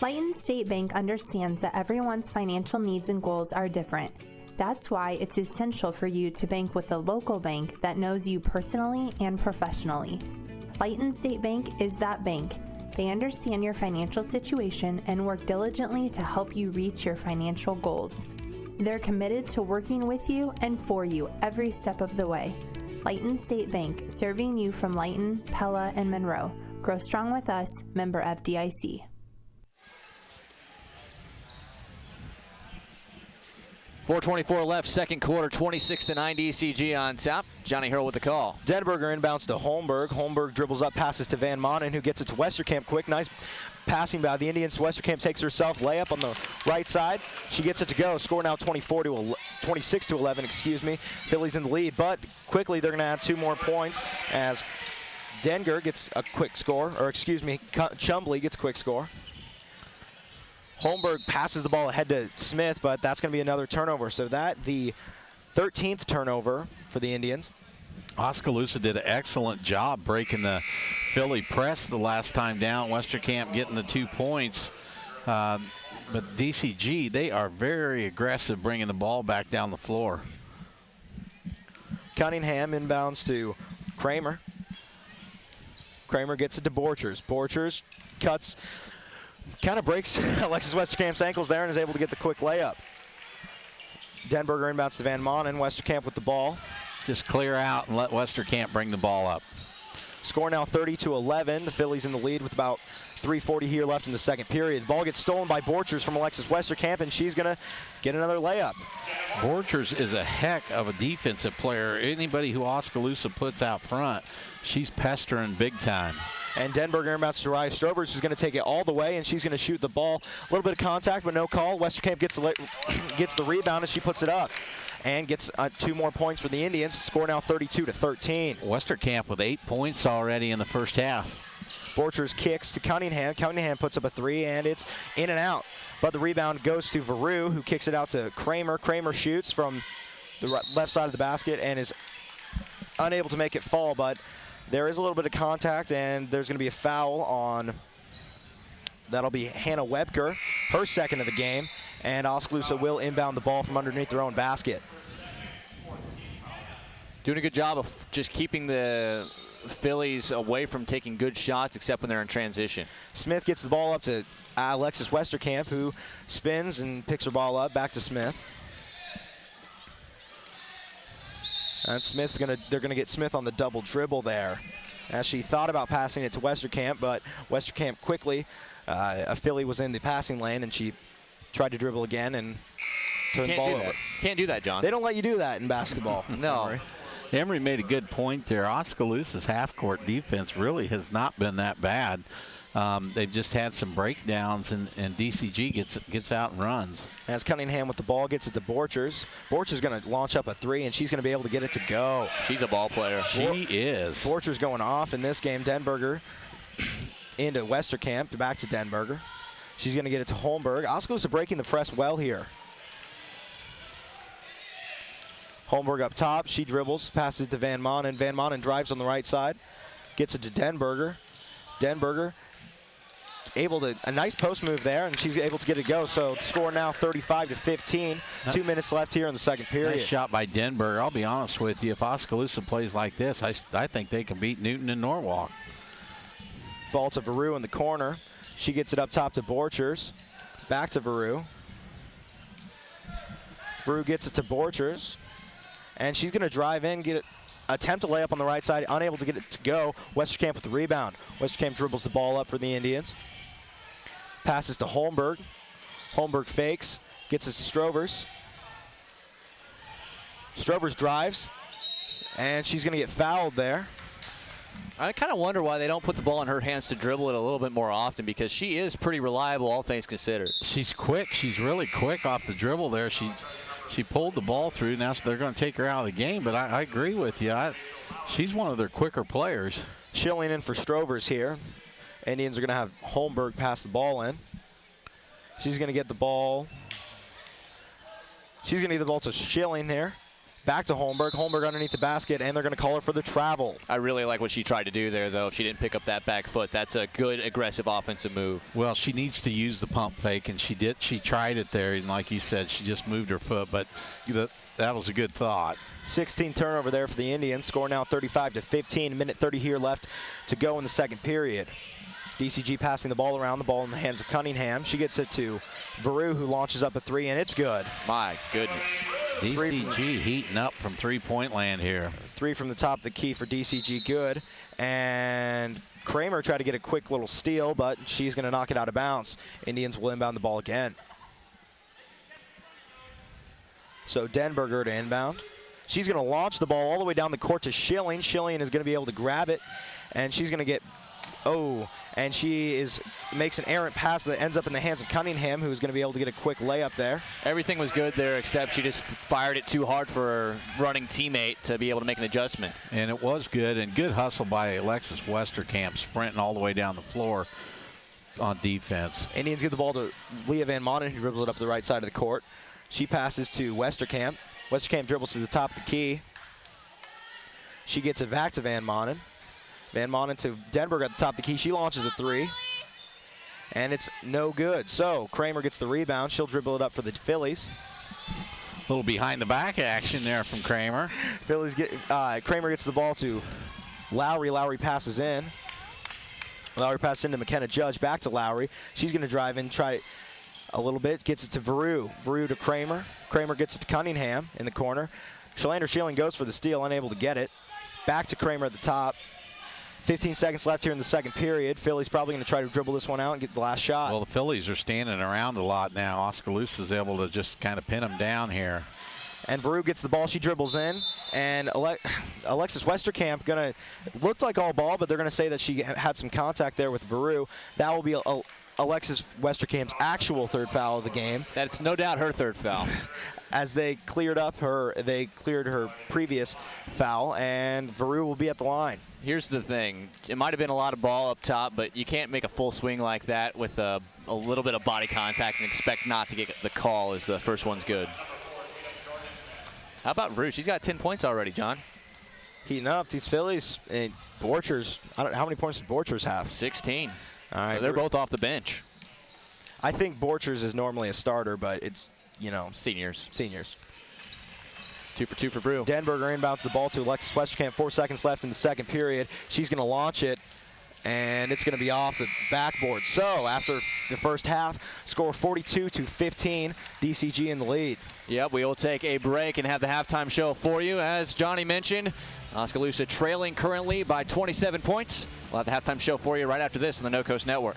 Lighton State Bank understands that everyone's financial needs and goals are different. That's why it's essential for you to bank with a local bank that knows you personally and professionally. Lighton State Bank is that bank. They understand your financial situation and work diligently to help you reach your financial goals. They're committed to working with you and for you every step of the way. Lighton State Bank, serving you from Lighton, Pella, and Monroe. Grow strong with us, member FDIC. 4:24 left, second quarter, 26-9 DCG on top. Johnny Hurl with the call. Denberger inbounds to Holmberg. Holmberg dribbles up, passes to Van Manen, who gets it to Westerkamp quick. Nice passing by the Indians. Westerkamp takes herself, layup on the right side. She gets it to go. Score now 26-11, excuse me. Phillies in the lead, but quickly they're going to add 2 more points as Denger gets a quick score, or excuse me, Chumbley gets a quick score. Holmberg passes the ball ahead to Smith, but that's going to be another turnover. So that the 13th turnover for the Indians. Oskaloosa did an excellent job breaking the Philly press the last time down. Westerkamp getting the 2 points. But DCG, they are very aggressive bringing the ball back down the floor. Cunningham inbounds to Kramer. Kramer gets it to Borchers. Borchers cuts, kind of breaks Alexis Westerkamp's ankles there and is able to get the quick layup. Denberger inbounds to Van Manen. Westerkamp with the ball. Just clear out and let Westerkamp bring the ball up. Score now 30-11. The Phillies in the lead with about 3:40 here left in the second period. The ball gets stolen by Borchers from Alexis Westerkamp, and she's going to get another layup. Borchers is a heck of a defensive player. Anybody who Oskaloosa puts out front, she's pestering big time. And Denberger inbounds to Raya Strovers, who's going to take it all the way, and she's going to shoot the ball. A little bit of contact, but no call. Westerkamp gets the rebound, and she puts it up. And gets 2 more points for the Indians. Score now 32-13. Westerkamp with 8 points already in the first half. Borchers kicks to Cunningham. Cunningham puts up a 3, and it's in and out. But the rebound goes to Veru, who kicks it out to Kramer. Kramer shoots from the left side of the basket and is unable to make it fall, but there is a little bit of contact, and there's going to be a foul on, that'll be Hannah Webker, her second of the game, and Oskaloosa will inbound the ball from underneath their own basket. Doing a good job of just keeping the Phillies away from taking good shots, except when they're in transition. Smith gets the ball up to Alexis Westerkamp, who spins and picks her ball up back to Smith. And they're gonna get Smith on the double dribble there, as she thought about passing it to Westerkamp, but Westerkamp quickly, a Philly was in the passing lane, and she tried to dribble again and turned the ball over. Can't do that, John. They don't let you do that in basketball. No. Emory made a good point there. Oskaloosa's half-court defense really has not been that bad. They've just had some breakdowns, and DCG gets out and runs. As Cunningham with the ball gets it to Borchers. Borchers going to launch up a 3, and she's going to be able to get it to go. She's a ball player. She is. Borchers going off in this game. Denberger into Westerkamp, back to Denberger. She's going to get it to Holmberg. Oskaloosa breaking the press well here. Holmberg up top. She dribbles, passes to Van Manen. Van Manen drives on the right side, gets it to Denberger. Denberger able to, a nice post move there, and she's able to get it go. So score now 35-15. 2 minutes left here in the second period. Nice shot by Denberger. I'll be honest with you, if Oskaloosa plays like this, I think they can beat Newton and Norwalk. Ball to Veru in the corner. She gets it up top to Borchers. Back to Veru. Veru gets it to Borchers. And she's going to drive in, attempt a layup on the right side, unable to get it to go. Westerkamp with the rebound. Westerkamp dribbles the ball up for the Indians. Passes to Holmberg. Holmberg fakes, gets it to Strovers. Strovers drives, and she's going to get fouled there. I kind of wonder why they don't put the ball in her hands to dribble it a little bit more often, because she is pretty reliable, all things considered. She's quick. She's really quick off the dribble there. She pulled the ball through. Now they're going to take her out of the game, but I agree with you. She's one of their quicker players. Schilling in for Strovers here. Indians are going to have Holmberg pass the ball in. She's going to get the ball. She's going to get the ball to Schilling there. Back to Holmberg. Holmberg underneath the basket, and they're going to call her for the travel. I really like what she tried to do there, though. If she didn't pick up that back foot, that's a good, aggressive offensive move. Well, she needs to use the pump fake, and she did. She tried it there, and like you said, she just moved her foot, but that was a good thought. 16 turnover there for the Indians. Score now 35-15. Minute 30 here left to go in the second period. DCG passing the ball around, the ball in the hands of Cunningham. She gets it to Veru, who launches up a 3, and it's good. My goodness. DCG heating up from three-point land here. 3 from the top of the key for DCG, good. And Kramer tried to get a quick little steal, but she's going to knock it out of bounds. Indians will inbound the ball again. So Denberger to inbound. She's going to launch the ball all the way down the court to Schilling. Schilling is going to be able to grab it, and she's going to get, and she makes an errant pass that ends up in the hands of Cunningham, who's going to be able to get a quick layup there. Everything was good there, except she just fired it too hard for her running teammate to be able to make an adjustment. And it was good, and good hustle by Alexis Westerkamp, sprinting all the way down the floor on defense. Indians give the ball to Leah Van Monen, who dribbles it up the right side of the court. She passes to Westerkamp. Westerkamp dribbles to the top of the key. She gets it back to Van Monen. Van Monen to Denberg at the top of the key. She launches a three, and it's no good. So Kramer gets the rebound. She'll dribble it up for the Phillies. A little behind the back action there from Kramer. Kramer gets the ball to Lowry. Lowry passes in. Lowry passes into McKenna Judge. Back to Lowry. She's going to drive in, try a little bit. Gets it to Veru. Veru to Kramer. Kramer gets it to Cunningham in the corner. Shalander Schilling goes for the steal, unable to get it. Back to Kramer at the top. 15 seconds left here in the second period. Phillies probably going to try to dribble this one out and get the last shot. Well, the Phillies are standing around a lot now. Oskaloosa is able to just kind of pin them down here. And Veru gets the ball. She dribbles in. And Alexis Westerkamp looked like all ball, but they're going to say that she had some contact there with Veru. That will be Alexis Westerkamp's actual third foul of the game. That's no doubt her third foul. As they cleared her previous foul, and Veru will be at the line. Here's the thing. It might have been a lot of ball up top, but you can't make a full swing like that with a little bit of body contact and expect not to get the call as the first one's good. How about Veru? She's got 10 points already, John. Heating up. These Phillies and Borchers, how many points did Borchers have? 16. All right. So they're both off the bench. I think Borchers is normally a starter, but it's, Seniors. 2 for 2 for Veru. Denberger inbounds the ball to Alexis Westerkamp. 4 seconds left in the second period. She's going to launch it, and it's going to be off the backboard. So after the first half, score 42-15, DCG in the lead. Yep, we will take a break and have the halftime show for you. As Johnny mentioned, Oskaloosa trailing currently by 27 points. We'll have the halftime show for you right after this on the No Coast Network.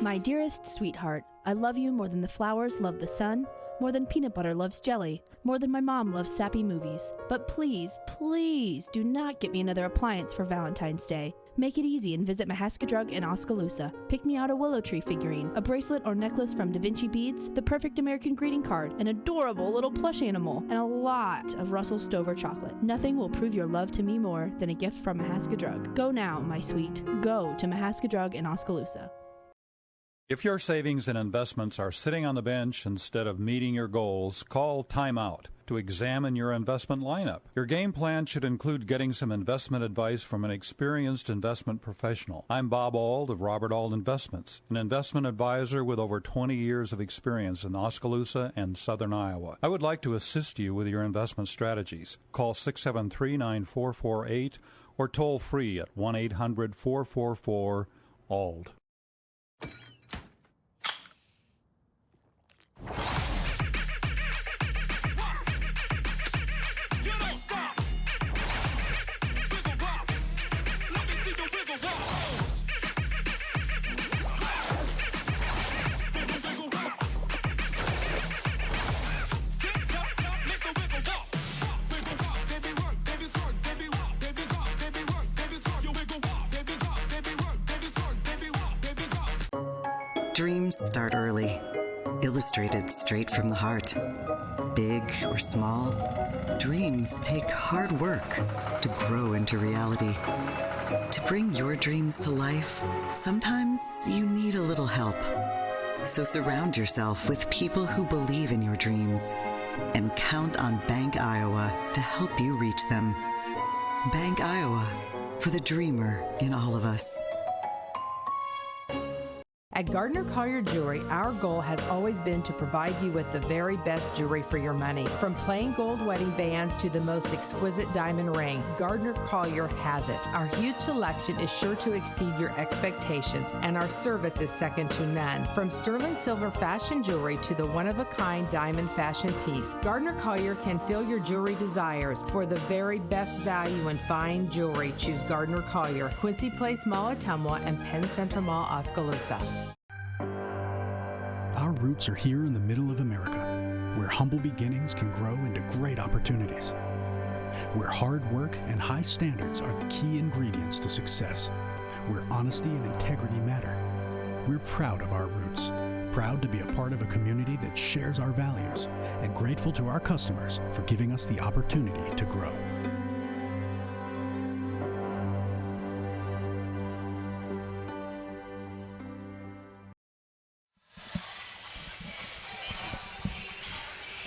My dearest sweetheart, I love you more than the flowers love the sun, more than peanut butter loves jelly, more than my mom loves sappy movies. But please, please do not get me another appliance for Valentine's Day. Make it easy and visit Mahaska Drug in Oskaloosa. Pick me out a willow tree figurine, a bracelet or necklace from Da Vinci Beads, the perfect American greeting card, an adorable little plush animal, and a lot of Russell Stover chocolate. Nothing will prove your love to me more than a gift from Mahaska Drug. Go now, my sweet. Go to Mahaska Drug in Oskaloosa. If your savings and investments are sitting on the bench instead of meeting your goals, call Time Out to examine your investment lineup. Your game plan should include getting some investment advice from an experienced investment professional. I'm Bob Auld of Robert Auld Investments, an investment advisor with over 20 years of experience in Oskaloosa and southern Iowa. I would like to assist you with your investment strategies. Call 673-9448 or toll free at 1-800-444-ALD. Dreams start early, illustrated straight from the heart. Big or small, dreams take hard work to grow into reality. To bring your dreams to life, sometimes you need a little help. So surround yourself with people who believe in your dreams and count on Bank Iowa to help you reach them. Bank Iowa, for the dreamer in all of us. At Gardner Collier Jewelry, our goal has always been to provide you with the very best jewelry for your money. From plain gold wedding bands to the most exquisite diamond ring, Gardner Collier has it. Our huge selection is sure to exceed your expectations, and our service is second to none. From sterling silver fashion jewelry to the one-of-a-kind diamond fashion piece, Gardner Collier can fill your jewelry desires. For the very best value in fine jewelry, choose Gardner Collier, Quincy Place Mall, Ottumwa, and Penn Center Mall, Oskaloosa. Our roots are here in the middle of America, where humble beginnings can grow into great opportunities, where hard work and high standards are the key ingredients to success, where honesty and integrity matter. We're proud of our roots, proud to be a part of a community that shares our values, and grateful to our customers for giving us the opportunity to grow.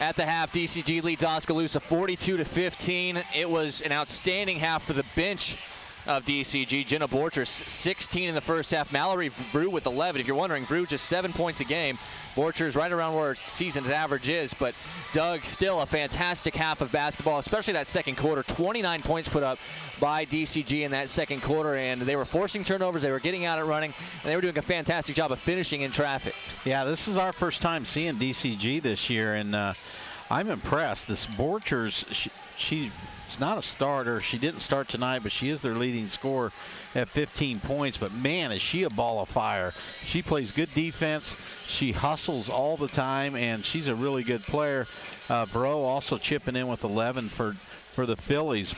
At the half, DCG leads Oskaloosa 42-15. It was an outstanding half for the bench of DCG. Jenna Borcher, 16 in the first half. Mallory Vrew with 11. If you're wondering, Vrew just 7 points a game. Borcher's right around where season's average is, but Doug, still a fantastic half of basketball, especially that second quarter. 29 points put up by DCG in that second quarter, and they were forcing turnovers, they were getting out and running, and they were doing a fantastic job of finishing in traffic. Yeah, this is our first time seeing DCG this year, and I'm impressed. This Borchers, she's not a starter. She didn't start tonight, but she is their leading scorer at 15 points. But, man, is she a ball of fire. She plays good defense. She hustles all the time, and she's a really good player. Vero also chipping in with 11 for the Phillies.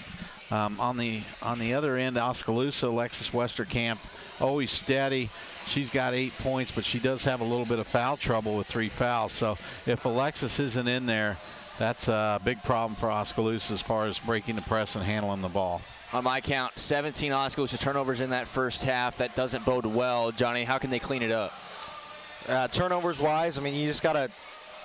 On the other end, Oskaloosa, Alexis Westerkamp, always steady. She's got 8 points, but she does have a little bit of foul trouble with 3 fouls. So if Alexis isn't in there, that's a big problem for Oskaloosa as far as breaking the press and handling the ball. On my count, 17 Oskaloosa turnovers in that first half. That doesn't bode well. Johnny, how can they clean it up? Turnovers-wise, I mean, you just got to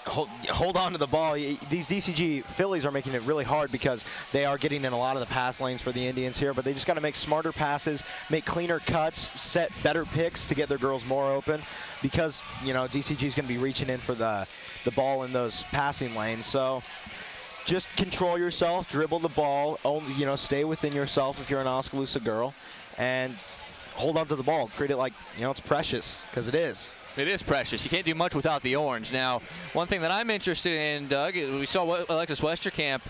hold on to the ball. These DCG Phillies are making it really hard because they are getting in a lot of the pass lanes for the Indians here, but they just got to make smarter passes, make cleaner cuts, set better picks to get their girls more open because, you know, DCG is going to be reaching in for the ball in those passing lanes. So just control yourself, dribble the ball, only, you know, stay within yourself if you're an Oskaloosa girl, and hold on to the ball. Treat it like, you know, it's precious, because it is. It is precious. You can't do much without the orange. Now, one thing that I'm interested in, Doug, we saw Alexis Westerkamp,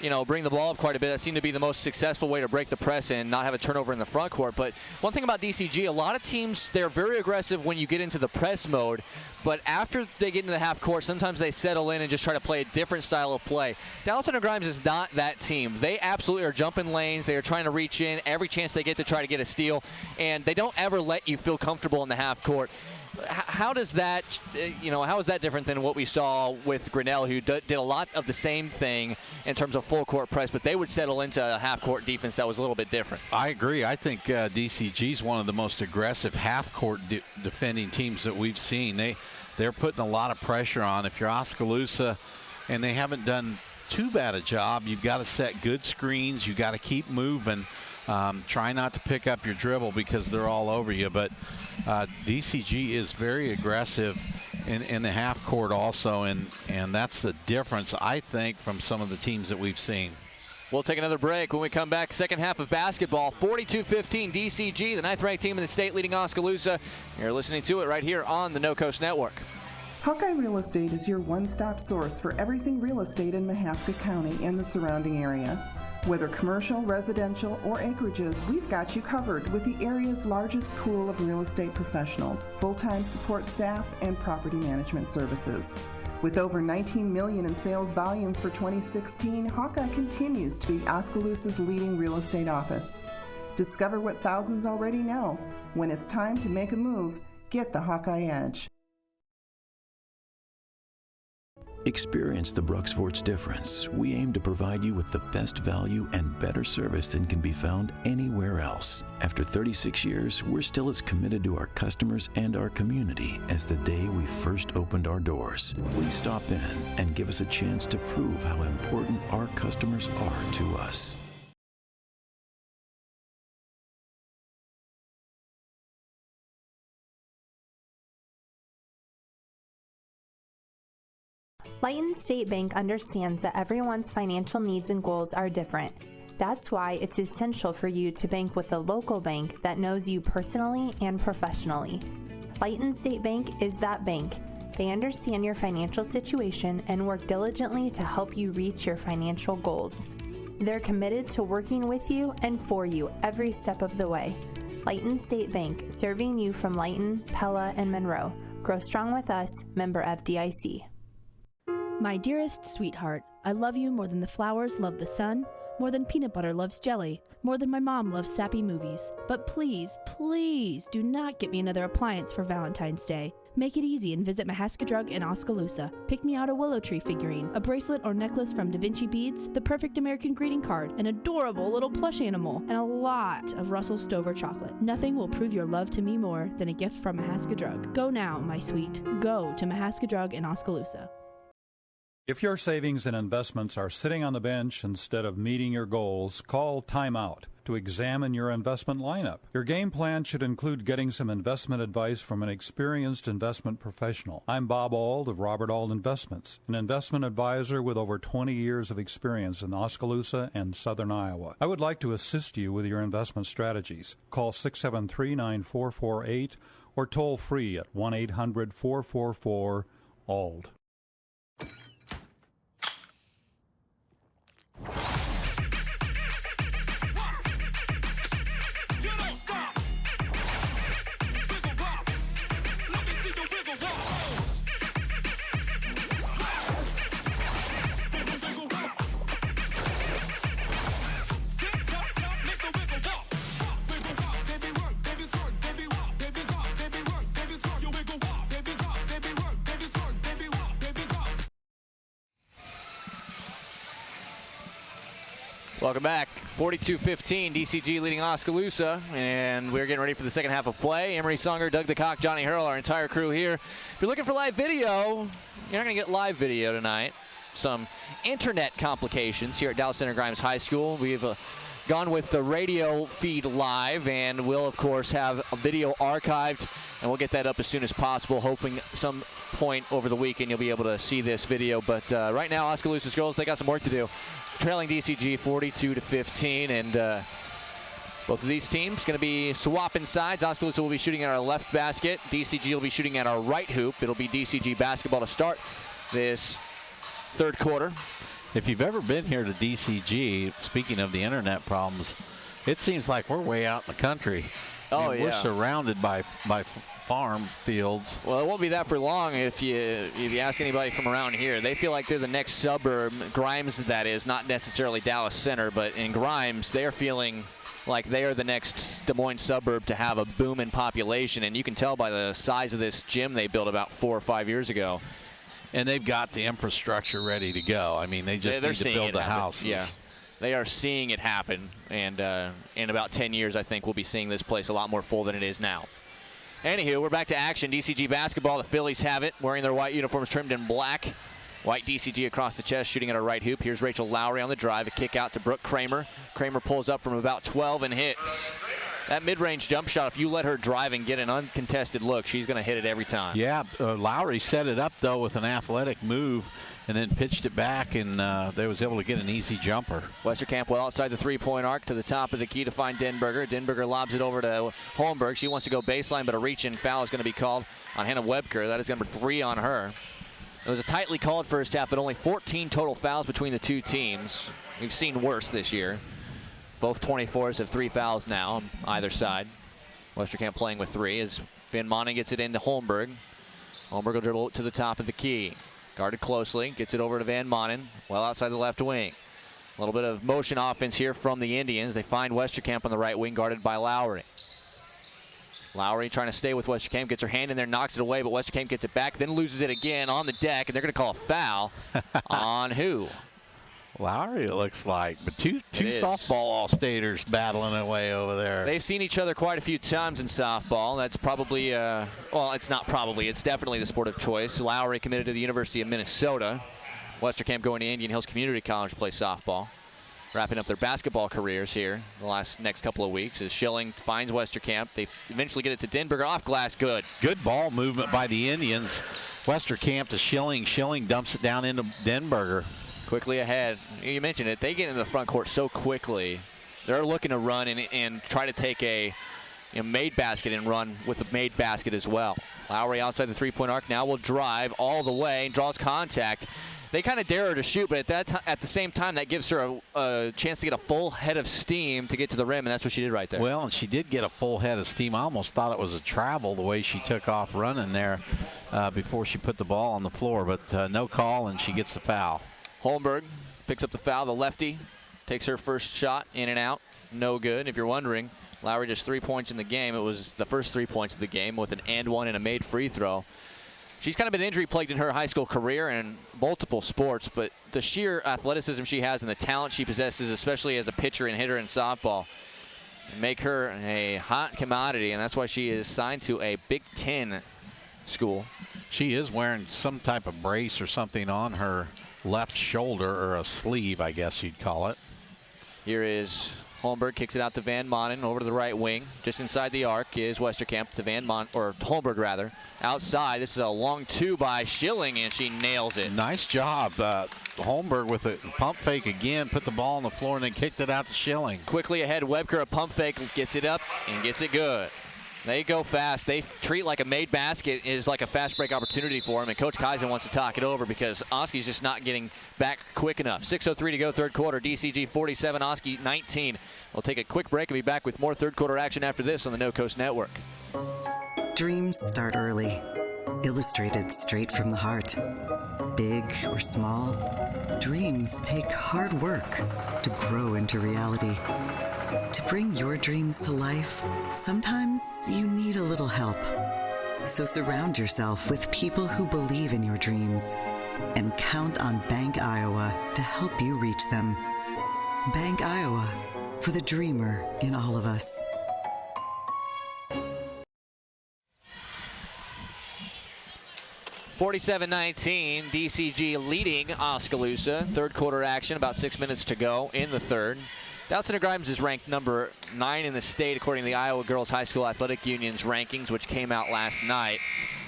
you know, bring the ball up quite a bit. That seemed to be the most successful way to break the press and not have a turnover in the front court. But one thing about DCG, a lot of teams, they're very aggressive when you get into the press mode. But after they get into the half court, sometimes they settle in and just try to play a different style of play. Dallas Center-Grimes is not that team. They absolutely are jumping lanes. They are trying to reach in every chance they get to try to get a steal. And they don't ever let you feel comfortable in the half court. How does that, you know, how is that different than what we saw with Grinnell, who did a lot of the same thing in terms of full court press, but they would settle into a half court defense that was a little bit different? I agree. I think DCG is one of the most aggressive half court defending teams that we've seen. They're putting a lot of pressure on. If you're Oskaloosa and they haven't done too bad a job, you've got to set good screens. You've got to keep moving. Try not to pick up your dribble because they're all over you. But DCG is very aggressive in the half court also, and that's the difference, I think, from some of the teams that we've seen. We'll take another break. When we come back, second half of basketball, 42-15 DCG, the 9th-ranked team in the state leading Oskaloosa. You're listening to it right here on the No Coast Network. Hawkeye Real Estate is your one-stop source for everything real estate in Mahaska County and the surrounding area. Whether commercial, residential, or acreages, we've got you covered with the area's largest pool of real estate professionals, full-time support staff, and property management services. With over $19 million in sales volume for 2016, Hawkeye continues to be Oskaloosa's leading real estate office. Discover what thousands already know. When it's time to make a move, get the Hawkeye Edge. Experience the Bruxfort's difference. We aim to provide you with the best value and better service than can be found anywhere else. After 36 years, we're still as committed to our customers and our community as the day we first opened our doors. Please stop in and give us a chance to prove how important our customers are to us. Lighton State Bank understands that everyone's financial needs and goals are different. That's why it's essential for you to bank with a local bank that knows you personally and professionally. Lighton State Bank is that bank. They understand your financial situation and work diligently to help you reach your financial goals. They're committed to working with you and for you every step of the way. Lighton State Bank, serving you from Lighton, Pella, and Monroe. Grow strong with us, member FDIC. My dearest sweetheart, I love you more than the flowers love the sun, more than peanut butter loves jelly, more than my mom loves sappy movies. But please, please do not get me another appliance for Valentine's Day. Make it easy and visit Mahaska Drug in Oskaloosa. Pick me out a willow tree figurine, a bracelet or necklace from Da Vinci Beads, the perfect American greeting card, an adorable little plush animal, and a lot of Russell Stover chocolate. Nothing will prove your love to me more than a gift from Mahaska Drug. Go now, my sweet. Go to Mahaska Drug in Oskaloosa. If your savings and investments are sitting on the bench instead of meeting your goals, call Time Out to examine your investment lineup. Your game plan should include getting some investment advice from an experienced investment professional. I'm Bob Auld of Robert Auld Investments, an investment advisor with over 20 years of experience in Oskaloosa and southern Iowa. I would like to assist you with your investment strategies. Call 673-9448 or toll free at 1-800-444-ALD. Welcome back. 42-15, DCG leading Oskaloosa, and we're getting ready for the second half of play. Emery Songer, Doug the Cock, Johnny Hurl, our entire crew here. If you're looking for live video, you're not going to get live video tonight. Some internet complications here at Dallas Center-Grimes High School. We've gone with the radio feed live, and we'll, of course, have a video archived, and we'll get that up as soon as possible, hoping some point over the weekend you'll be able to see this video. But right now, Oskaloosa's girls, they got some work to do. Trailing DCG 42-15, and both of these teams going to be swapping sides. Oskaloosa will be shooting at our left basket. DCG will be shooting at our right hoop. It'll be DCG basketball to start this third quarter. If you've ever been here to DCG, speaking of the internet problems, it seems like we're way out in the country. Oh, I mean, yeah. We're surrounded by farm fields. Well, it won't be that for long if you ask anybody from around here. They feel like they're the next suburb, Grimes that is, not necessarily Dallas Center, but in Grimes, they're feeling like they are the next Des Moines suburb to have a boom in population, and you can tell by the size of this gym they built about 4 or 5 years ago. And they've got the infrastructure ready to go. I mean, they just need to build the houses. Yeah, they are seeing it happen, and in about 10 years, I think we'll be seeing this place a lot more full than it is now. Anywho, we're back to action. DCG basketball. The Phillies have it, wearing their white uniforms trimmed in black. White DCG across the chest, shooting at our right hoop. Here's Rachel Lowry on the drive. A kick out to Brooke Kramer. Kramer pulls up from about 12 and hits. That mid-range jump shot, if you let her drive and get an uncontested look, she's going to hit it every time. Yeah, Lowry set it up, though, with an athletic move and then pitched it back, and they was able to get an easy jumper. Westerkamp well outside the three-point arc to the top of the key to find Denberger. Denberger lobs it over to Holmberg. She wants to go baseline, but a reach-in foul is going to be called on Hannah Webker. That is number 3 on her. It was a tightly called first half, but only 14 total fouls between the two teams. We've seen worse this year. Both 24s have 3 fouls now on either side. Westerkamp playing with 3 as Van Manen gets it into Holmberg. Holmberg will dribble to the top of the key. Guarded closely, gets it over to Van Manen, well outside the left wing. A little bit of motion offense here from the Indians. They find Westerkamp on the right wing, guarded by Lowry. Lowry trying to stay with Westerkamp, gets her hand in there, knocks it away, but Westerkamp gets it back, then loses it again on the deck, and they're going to call a foul on who? Lowry, it looks like, but two softball all-staters battling away over there. They've seen each other quite a few times in softball. That's probably, well, it's not probably, it's definitely the sport of choice. Lowry committed to the University of Minnesota. Westerkamp going to Indian Hills Community College to play softball. Wrapping up their basketball careers here the next couple of weeks as Schilling finds Westerkamp. They eventually get it to Denberger off glass, good. Good ball movement by the Indians. Westerkamp to Schilling. Schilling dumps it down into Denberger. Quickly ahead. You mentioned it. They get into the front court so quickly. They're looking to run and try to take a made basket and run with the made basket as well. Lowry outside the three-point arc now will drive all the way and draws contact. they kind of dare her to shoot, but at the same time, that gives her a chance to get a full head of steam to get to the rim, and that's what she did right there. Well, and she did get a full head of steam. I almost thought it was a travel the way she took off running there before she put the ball on the floor, but no call, and she gets the foul. Holmberg picks up the foul. The lefty takes her first shot, in and out, no good. If you're wondering, Lowry just 3 points in the game. It was the first 3 points of the game with an and one and a made free throw. She's kind of been injury plagued in her high school career in multiple sports, but the sheer athleticism she has and the talent she possesses, especially as a pitcher and hitter in softball, make her a hot commodity, and that's why she is signed to a Big Ten school. She is wearing some type of brace or something on her left shoulder, or a sleeve, I guess you'd call it. Here is Holmberg, kicks it out to Van Manen over to the right wing. Just inside the arc is Westerkamp to Holmberg rather. Outside, this is a long two by Schilling, and she nails it. Nice job. Holmberg with a pump fake again, put the ball on the floor, and then kicked it out to Schilling. Quickly ahead, Webker, a pump fake, gets it up and gets it good. They go fast. They treat like a made basket is like a fast break opportunity for them, and Coach Kaiser wants to talk it over because Oski's just not getting back quick enough. 6:03 to go, third quarter. DCG 47, Oski 19. We'll take a quick break and be back with more third quarter action after this on the No Coast Network. Dreams start early, illustrated straight from the heart. Big or small, dreams take hard work to grow into reality. To bring your dreams to life, sometimes you need a little help. So surround yourself with people who believe in your dreams and count on Bank Iowa to help you reach them. Bank Iowa, for the dreamer in all of us. (47-19), DCG leading Oskaloosa. Third quarter action, about 6 minutes to go in the third. Dallas Center-Grimes is ranked number 9 in the state according to the Iowa Girls High School Athletic Union's rankings, which came out last night.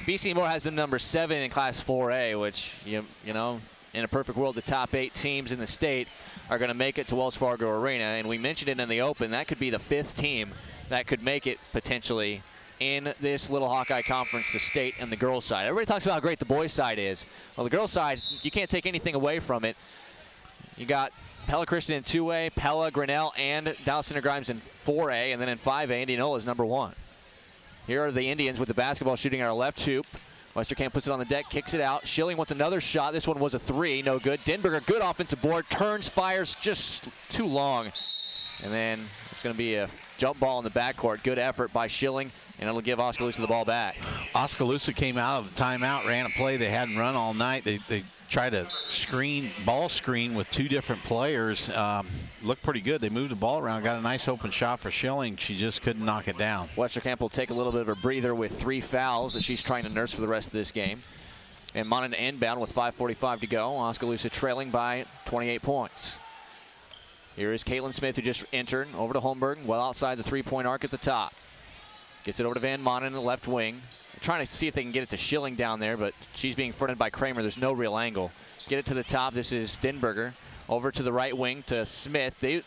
BC Moore has them number 7 in Class 4A, which, you know, in a perfect world, the top 8 teams in the state are going to make it to Wells Fargo Arena. And we mentioned it in the open. That could be the 5th team that could make it potentially in this Little Hawkeye Conference, the state and the girls' side. Everybody talks about how great the boys' side is. Well, the girls' side, you can't take anything away from it. You got Pella Christian in 2A, Pella, Grinnell, and Dallas Center-Grimes in 4A, and then in 5A, Indianola is number 1. Here are the Indians with the basketball shooting our left hoop. Westerkamp puts it on the deck, kicks it out. Schilling wants another shot. This one was a 3, no good. Denberger, good offensive board, turns, fires, just too long. And then it's going to be a jump ball in the backcourt. Good effort by Schilling, and it'll give Oskaloosa the ball back. Oskaloosa came out of the timeout, ran a play they hadn't run all night. They tried to ball screen with 2 different players. Looked pretty good. They moved the ball around, got a nice open shot for Schilling. She just couldn't knock it down. Westerkamp will take a little bit of a breather with 3 fouls that she's trying to nurse for the rest of this game. And Monon inbound with 5:45 to go. Oskaloosa trailing by 28 points. Here is Caitlin Smith, who just entered, over to Holmberg, well outside the 3-point arc at the top. Gets it over to Van Manen in the left wing. Trying to see if they can get it to Schilling down there, but she's being fronted by Kramer. There's no real angle. Get it to the top. This is Denberger. Over to the right wing to Smith. They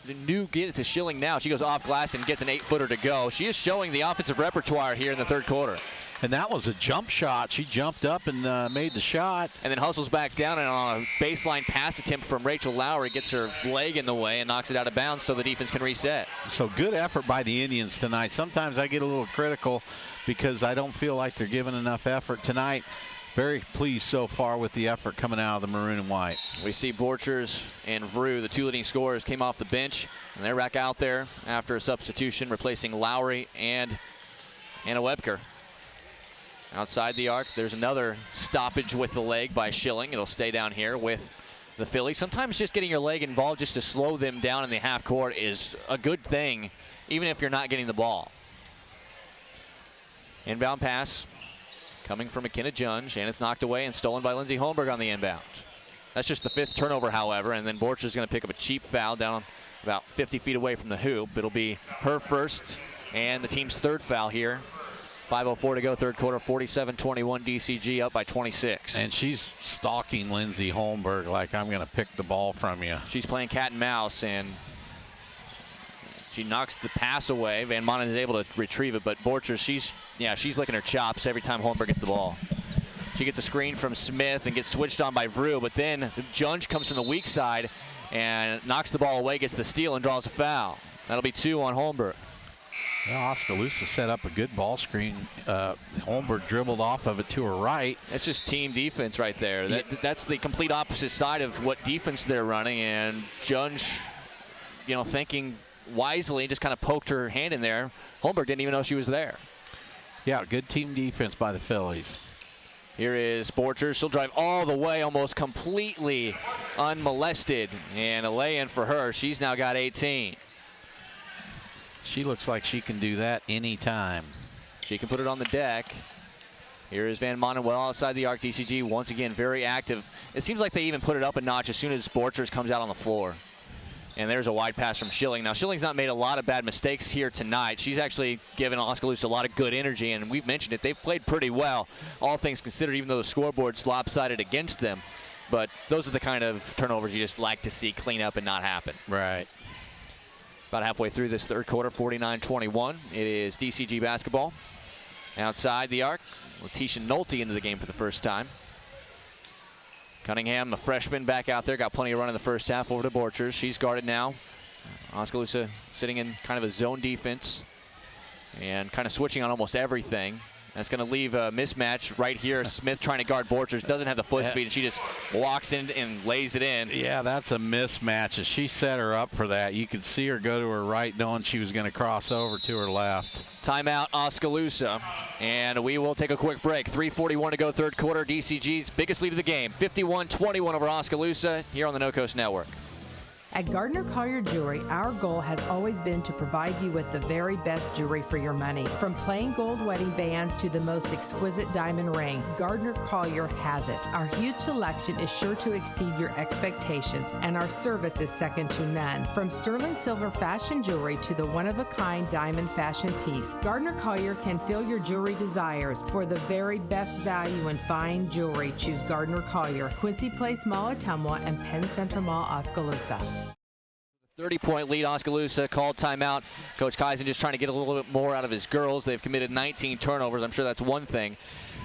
get it to Schilling now. She goes off glass and gets an 8-footer to go. She is showing the offensive repertoire here in the third quarter. And that was a jump shot. She jumped up and made the shot. And then hustles back down, and on a baseline pass attempt from Rachel Lowry, gets her leg in the way and knocks it out of bounds so the defense can reset. So good effort by the Indians tonight. Sometimes I get a little critical because I don't feel like they're giving enough effort tonight. Very pleased so far with the effort coming out of the maroon and white. We see Borchers and Vrew, the 2 leading scorers, came off the bench, and they're back out there after a substitution, replacing Lowry and Anna Webker. Outside the arc, there's another stoppage with the leg by Schilling. It'll stay down here with the Phillies. Sometimes just getting your leg involved just to slow them down in the half court is a good thing, even if you're not getting the ball. Inbound pass coming from McKenna Junge, and it's knocked away and stolen by Lindsay Holmberg on the inbound. That's just the 5th turnover, however, and then Borchers is going to pick up a cheap foul down about 50 feet away from the hoop. It'll be her first and the team's 3rd foul here. 5:04 to go, third quarter, 47-21, DCG up by 26. And she's stalking Lindsay Holmberg like, I'm going to pick the ball from you. She's playing cat and mouse, and she knocks the pass away. Van Manen is able to retrieve it, but Borchers, she's licking her chops every time Holmberg gets the ball. She gets a screen from Smith and gets switched on by Vrew, but then Junge comes from the weak side and knocks the ball away, gets the steal, and draws a foul. That'll be 2 on Holmberg. Well, Oskaloosa set up a good ball screen. Holmberg dribbled off of it to her right. That's just team defense right there. That's the complete opposite side of what defense they're running, and Junge, thinking wisely, just kind of poked her hand in there. Holmberg didn't even know she was there. Yeah, good team defense by the Phillies. Here is Borchers. She'll drive all the way, almost completely unmolested, and a lay-in for her. She's now got 18. She looks like she can do that anytime. She can put it on the deck. Here is Van Manuel outside the arc. DCG once again very active. It seems like they even put it up a notch as soon as Borchers comes out on the floor. And there's a wide pass from Schilling. Now, Schilling's not made a lot of bad mistakes here tonight. She's actually given Oskaloosa a lot of good energy, and we've mentioned it. They've played pretty well, all things considered, even though the scoreboard's lopsided against them. But those are the kind of turnovers you just like to see clean up and not happen. Right. About halfway through this third quarter, 49-21. It is DCG basketball. Outside the arc, Letitia Nolte into the game for the first time. Cunningham, the freshman, back out there. Got plenty of run in the first half over to Borchers. She's guarded now. Oskaloosa sitting in kind of a zone defense and kind of switching on almost everything. That's going to leave a mismatch right here. Smith trying to guard Borchers, doesn't have the foot speed, and she just walks in and lays it in. Yeah, that's a mismatch. As she set her up for that, you could see her go to her right knowing she was going to cross over to her left. Timeout, Oskaloosa, and we will take a quick break. 3:41 to go, third quarter. DCG's biggest lead of the game, 51-21 over Oskaloosa here on the No Coast Network. At Gardner Collier Jewelry, our goal has always been to provide you with the very best jewelry for your money. From plain gold wedding bands to the most exquisite diamond ring, Gardner Collier has it. Our huge selection is sure to exceed your expectations, and our service is second to none. From sterling silver fashion jewelry to the one-of-a-kind diamond fashion piece, Gardner Collier can fill your jewelry desires. For the very best value in fine jewelry, choose Gardner Collier, Quincy Place Mall, Ottumwa, and Penn Center Mall, Oskaloosa. 30-point lead, Oskaloosa called timeout. Coach Kaizen just trying to get a little bit more out of his girls. They've committed 19 turnovers. I'm sure that's one thing.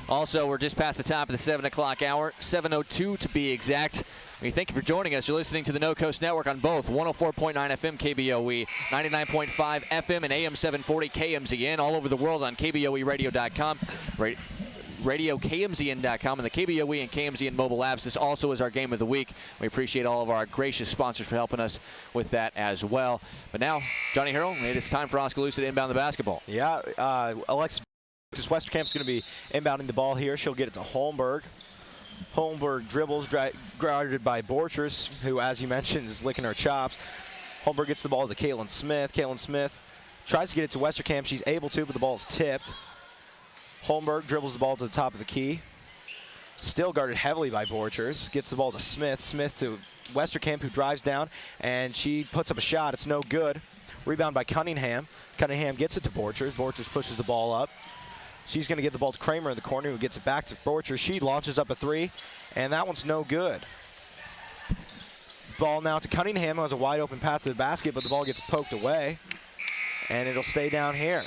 Also, we're just past the top of the 7 o'clock hour, 7:02 to be exact. We thank you for joining us. You're listening to the No Coast Network on both 104.9 FM KBOE, 99.5 FM and AM 740 KMZN, all over the world on KBOEradio.com. RadioKMZN.com and the KBOE and KMZN mobile apps. This also is our game of the week. We appreciate all of our gracious sponsors for helping us with that as well. But now, Johnny Harrell, it is time for Oskaloosa to inbound the basketball. Yeah, Alexis Westerkamp's going to be inbounding the ball here. She'll get it to Holmberg. Holmberg dribbles, guarded by Borchers, who, as you mentioned, is licking her chops. Holmberg gets the ball to Caitlin Smith. Caitlin Smith tries to get it to Westerkamp. She's able to, but the ball is tipped. Holmberg dribbles the ball to the top of the key. Still guarded heavily by Borchers. Gets the ball to Smith. Smith to Westerkamp, who drives down, and she puts up a shot. It's no good. Rebound by Cunningham. Cunningham gets it to Borchers. Borchers pushes the ball up. She's going to get the ball to Kramer in the corner, who gets it back to Borchers. She launches up a three, and that one's no good. Ball now to Cunningham, who has a wide open path to the basket, but the ball gets poked away, and it'll stay down here.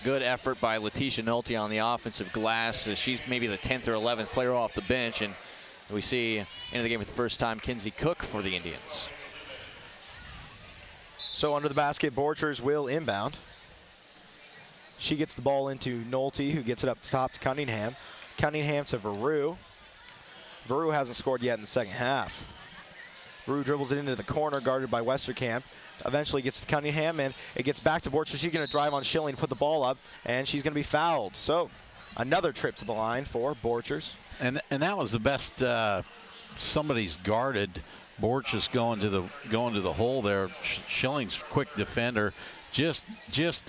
Good effort by Letitia Nolte on the offensive glass. She's maybe the 10th or 11th player off the bench, and we see into the game for the first time Kinsey Cook for the Indians. So under the basket, Borchers will inbound. She gets the ball into Nolte, who gets it up top to Cunningham. Cunningham to Veru. Veru hasn't scored yet in the second half. Veru dribbles it into the corner, guarded by Westerkamp. Eventually gets to Cunningham, and it gets back to Borchers. She's going to drive on Schilling, put the ball up, and she's going to be fouled. So another trip to the line for Borchers. And that was the best. Somebody's guarded. Borchers going to the hole there. Schilling's quick defender, just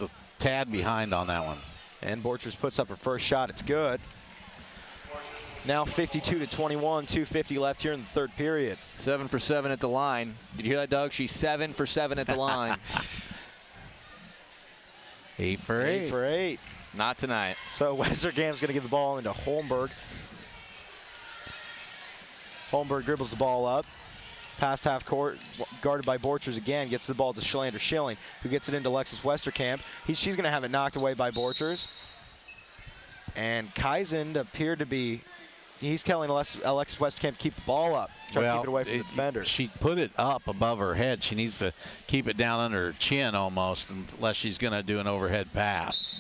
a tad behind on that one. And Borchers puts up her first shot. It's good. Now 52-21, 2:50 left here in the third period. 7 for 7 at the line. Did you hear that, Doug? She's 7 for 7 at the line. 8 for 8. 8 for 8. Not tonight. So Westerkamp's going to give the ball into Holmberg. Holmberg dribbles the ball up. Past half court, guarded by Borchers again, gets the ball to Schlander Schilling, who gets it into Alexis Westerkamp. She's going to have it knocked away by Borchers. And Kaizen appeared to be he's telling Alexis Westerkamp to keep the ball up, try to keep it away from the defender. She put it up above her head. She needs to keep it down under her chin almost, unless she's going to do an overhead pass.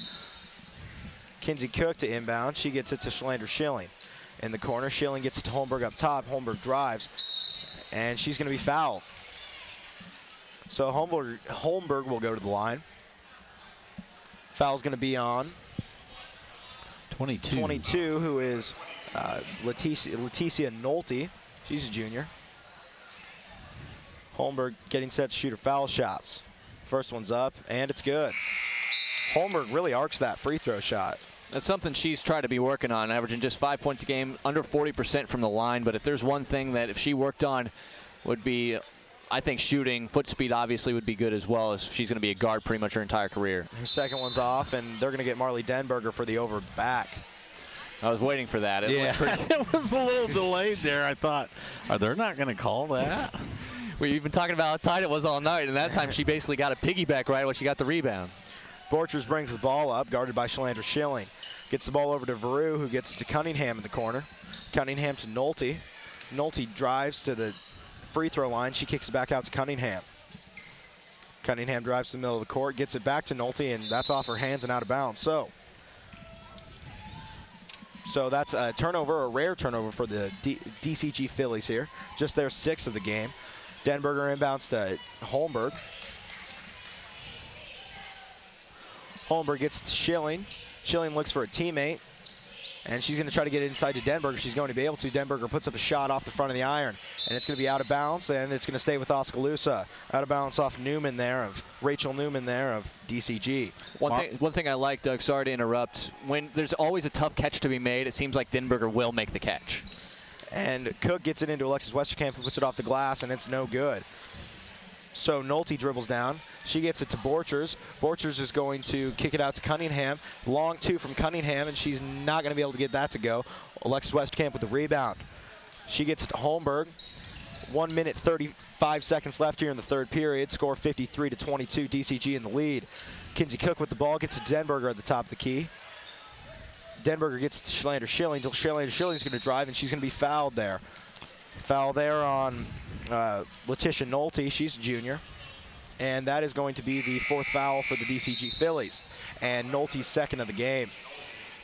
Kinsey Cook to inbound. She gets it to Schlander Schilling. In the corner, Schilling gets it to Holmberg up top. Holmberg drives, and she's going to be fouled. So Holmberg will go to the line. Foul's going to be on 22, who is Leticia Nolte. She's a junior. Holmberg getting set to shoot her foul shots. First one's up, and it's good. Holmberg really arcs that free throw shot. That's something she's tried to be working on, averaging just 5 points a game, under 40% from the line. But if there's one thing that if she worked on would be, I think shooting. Foot speed obviously would be good as well, as she's going to be a guard pretty much her entire career. Her second one's off, and they're going to get Marley Denberger for the over back. I was waiting for that. It was a little delayed there. I thought, are they not going to call that? We've been talking about how tight it was all night, and that time she basically got a piggyback right when she got the rebound. Borchers brings the ball up, guarded by Schlander Schilling. Gets the ball over to Veru, who gets it to Cunningham in the corner. Cunningham to Nolte. Nolte drives to the free throw line. She kicks it back out to Cunningham. Cunningham drives to the middle of the court, gets it back to Nolte, and that's off her hands and out of bounds. So that's a turnover, a rare turnover for the DCG Phillies here. Just their 6th of the game. Denberger inbounds to Holmberg. Holmberg gets to Schilling. Schilling looks for a teammate, and she's going to try to get it inside to Denberger. She's going to be able to. Denberger puts up a shot off the front of the iron, and it's going to be out of bounds, and it's going to stay with Oskaloosa. Out of bounds off Newman there, of Rachel Newman there of DCG. One thing I like, Doug, sorry to interrupt, when there's always a tough catch to be made, it seems like Denberger will make the catch. And Cook gets it into Alexis Westerkamp, who puts it off the glass, and it's no good. So Nolte dribbles down. She gets it to Borchers. Borchers is going to kick it out to Cunningham. Long 2 from Cunningham, and she's not going to be able to get that to go. Alexis Westerkamp with the rebound. She gets it to Holmberg. 1 minute, 35 seconds left here in the third period. Score 53-22, DCG in the lead. Kinsey Cook with the ball, gets to Denberger at the top of the key. Denberger gets to Schlander Schilling. Schlander Schilling's going to drive, and she's going to be fouled there. Foul there on Leticia Nolte. She's a junior. And that is going to be the 4th foul for the DCG Phillies. And Nolte's 2nd of the game.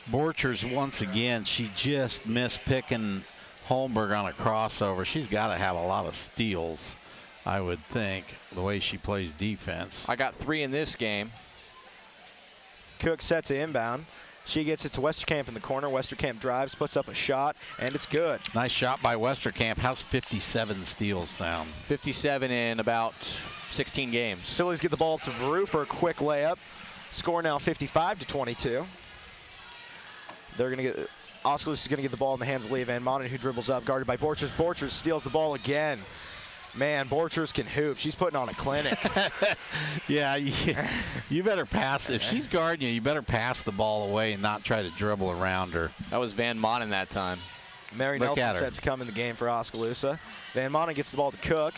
Borchers, once again, she just missed picking Holmberg on a crossover. She's got to have a lot of steals, I would think, the way she plays defense. I got 3 in this game. Cook sets to inbound. She gets it to Westerkamp in the corner. Westerkamp drives, puts up a shot, and it's good. Nice shot by Westerkamp. How's 57 steals sound? 57 in about 16 games. Phillies get the ball to Veru for a quick layup. Score now 55-22. They're going to get Oskaloosa is going to get the ball in the hands of Leah Van Monen, who dribbles up, guarded by Borchers. Borchers steals the ball again. Man, Borchers can hoop. She's putting on a clinic. Yeah, you better pass. If she's guarding you, you better pass the ball away and not try to dribble around her. That was Van Monen that time. Mary Nelson set to come in the game for Oskaloosa. Van Monen gets the ball to Cook.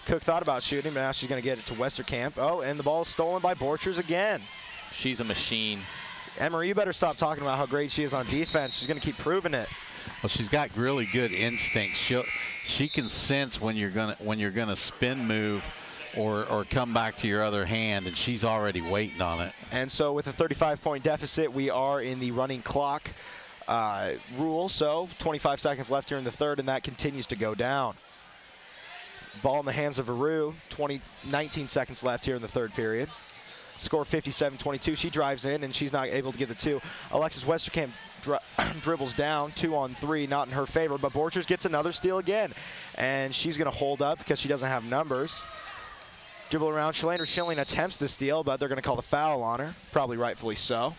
Cook thought about shooting, but now she's going to get it to Westerkamp. Oh, and the ball is stolen by Borchers again. She's a machine. Emery, you better stop talking about how great she is on defense. She's going to keep proving it. Well, she's got really good instincts. She can sense when you're gonna spin move or come back to your other hand, and she's already waiting on it. And so with a 35-point deficit, we are in the running clock rule. So 25 seconds left here in the third, and that continues to go down. Ball in the hands of Veru. 19 seconds left here in the third period. Score 57-22. She drives in, and she's not able to get the 2. Alexis Westerkamp dribbles down, 2-on-3, not in her favor, but Borchers gets another steal again, and she's going to hold up because she doesn't have numbers. Dribble around. Schlander Schilling attempts the steal, but they're going to call the foul on her, probably rightfully so.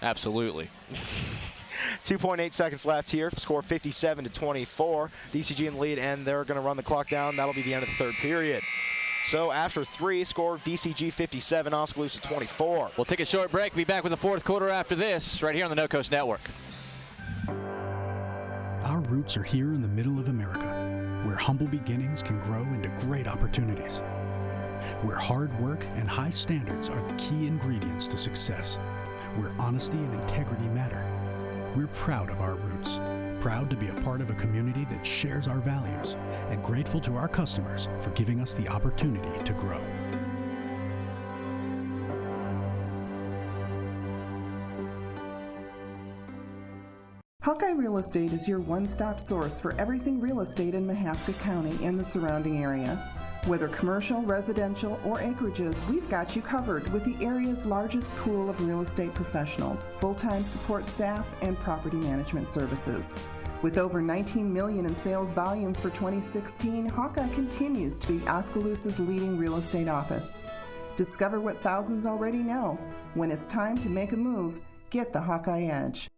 Absolutely. 2.8 seconds left here. Score 57-24. DCG in the lead, and they're going to run the clock down. That'll be the end of the third period. So after 3, score DCG 57, Oskaloosa 24. We'll take a short break. Be back with the fourth quarter after this, right here on the No Coast Network. Our roots are here in the middle of America, where humble beginnings can grow into great opportunities, where hard work and high standards are the key ingredients to success, where honesty and integrity matter. We're proud of our roots, proud to be a part of a community that shares our values, and grateful to our customers for giving us the opportunity to grow. Hawkeye Real Estate is your one-stop source for everything real estate in Mahaska County and the surrounding area. Whether commercial, residential, or acreages, we've got you covered with the area's largest pool of real estate professionals, full-time support staff, and property management services. With over $19 million in sales volume for 2016, Hawkeye continues to be Oskaloosa's leading real estate office. Discover what thousands already know. When it's time to make a move, get the Hawkeye Edge.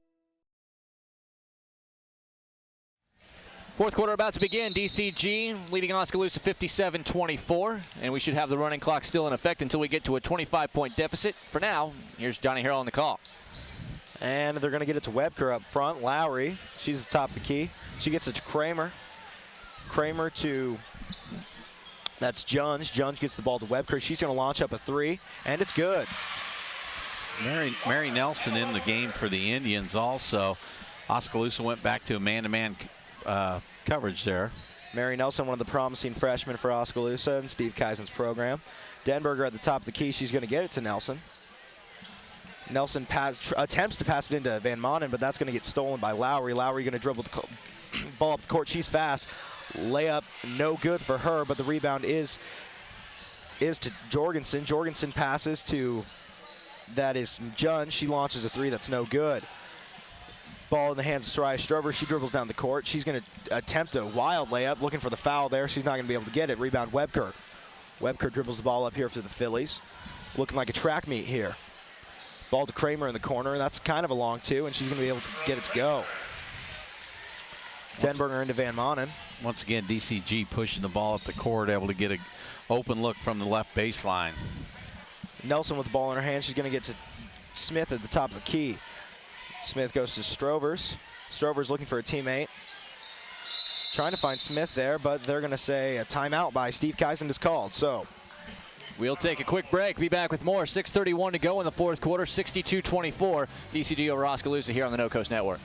Fourth quarter about to begin. DCG leading Oskaloosa 57-24, and we should have the running clock still in effect until we get to a 25-point deficit. For now, here's Johnny Harrell on the call. And they're going to get it to Webker up front. Lowry, she's at the top of the key. She gets it to Kramer. Kramer to, that's Junge. Junge gets the ball to Webker. She's going to launch up a three, and it's good. Mary Nelson in the game for the Indians also. Oskaloosa went back to a man-to-man coverage there. Mary Nelson, one of the promising freshmen for Oskaloosa and Steve Kaisen's program. Denberger at the top of the key. She's going to get it to Nelson. Nelson attempts to pass it into Van Manen, but that's going to get stolen by Lowry. Lowry going to dribble the ball up the court. She's fast. Layup no good for her, but the rebound is to Jorgensen. Jorgensen passes to, that is Junge. She launches a three that's no good. Ball in the hands of Soraya Strover. She dribbles down the court. She's going to attempt a wild layup, looking for the foul there. She's not going to be able to get it. Rebound Webker. Webker dribbles the ball up here for the Phillies. Looking like a track meet here. Ball to Kramer in the corner. That's kind of a long two, and she's going to be able to get it to go. Denberger into Van Manen. Once again, DCG pushing the ball up the court, able to get an open look from the left baseline. Nelson with the ball in her hand. She's going to get to Smith at the top of the key. Smith goes to Strovers. Strovers looking for a teammate. Trying to find Smith there, but they're going to say a timeout by Steve Kaisen is called. So we'll take a quick break. Be back with more. 6:31 to go in the fourth quarter. 62-24. DCG over Oskaloosa here on the No Coast Network.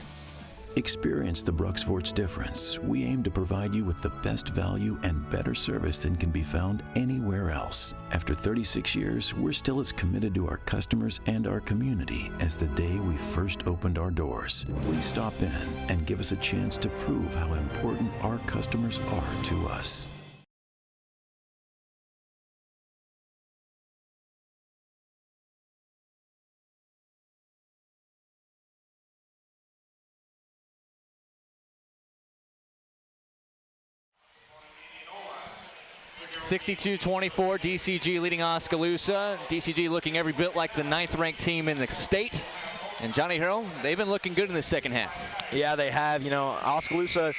Experience the Bruxforts difference. We aim to provide you with the best value and better service than can be found anywhere else. After 36 years, we're still as committed to our customers and our community as the day we first opened our doors. Please stop in and give us a chance to prove how important our customers are to us. (62-24), DCG leading Oskaloosa. DCG looking every bit like the 9th-ranked team in the state. And Johnny Harrell, they've been looking good in the second half. Yeah, they have. You know, Oskaloosa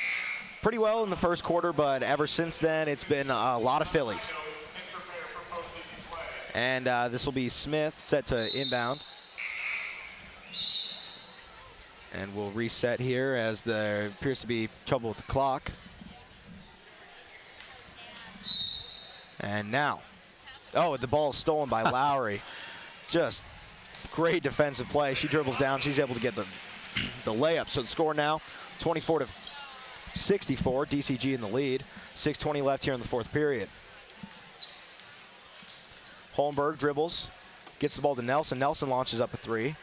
pretty well in the first quarter, but ever since then, it's been a lot of Phillies. And this will be Smith set to inbound. And we'll reset here as there appears to be trouble with the clock. And now, oh, the ball is stolen by Lowry. Just great defensive play. She dribbles down. She's able to get the layup. So the score now, 24-64. DCG in the lead. 6:20 left here in the fourth period. Holmberg dribbles, gets the ball to Nelson. Nelson launches up a three.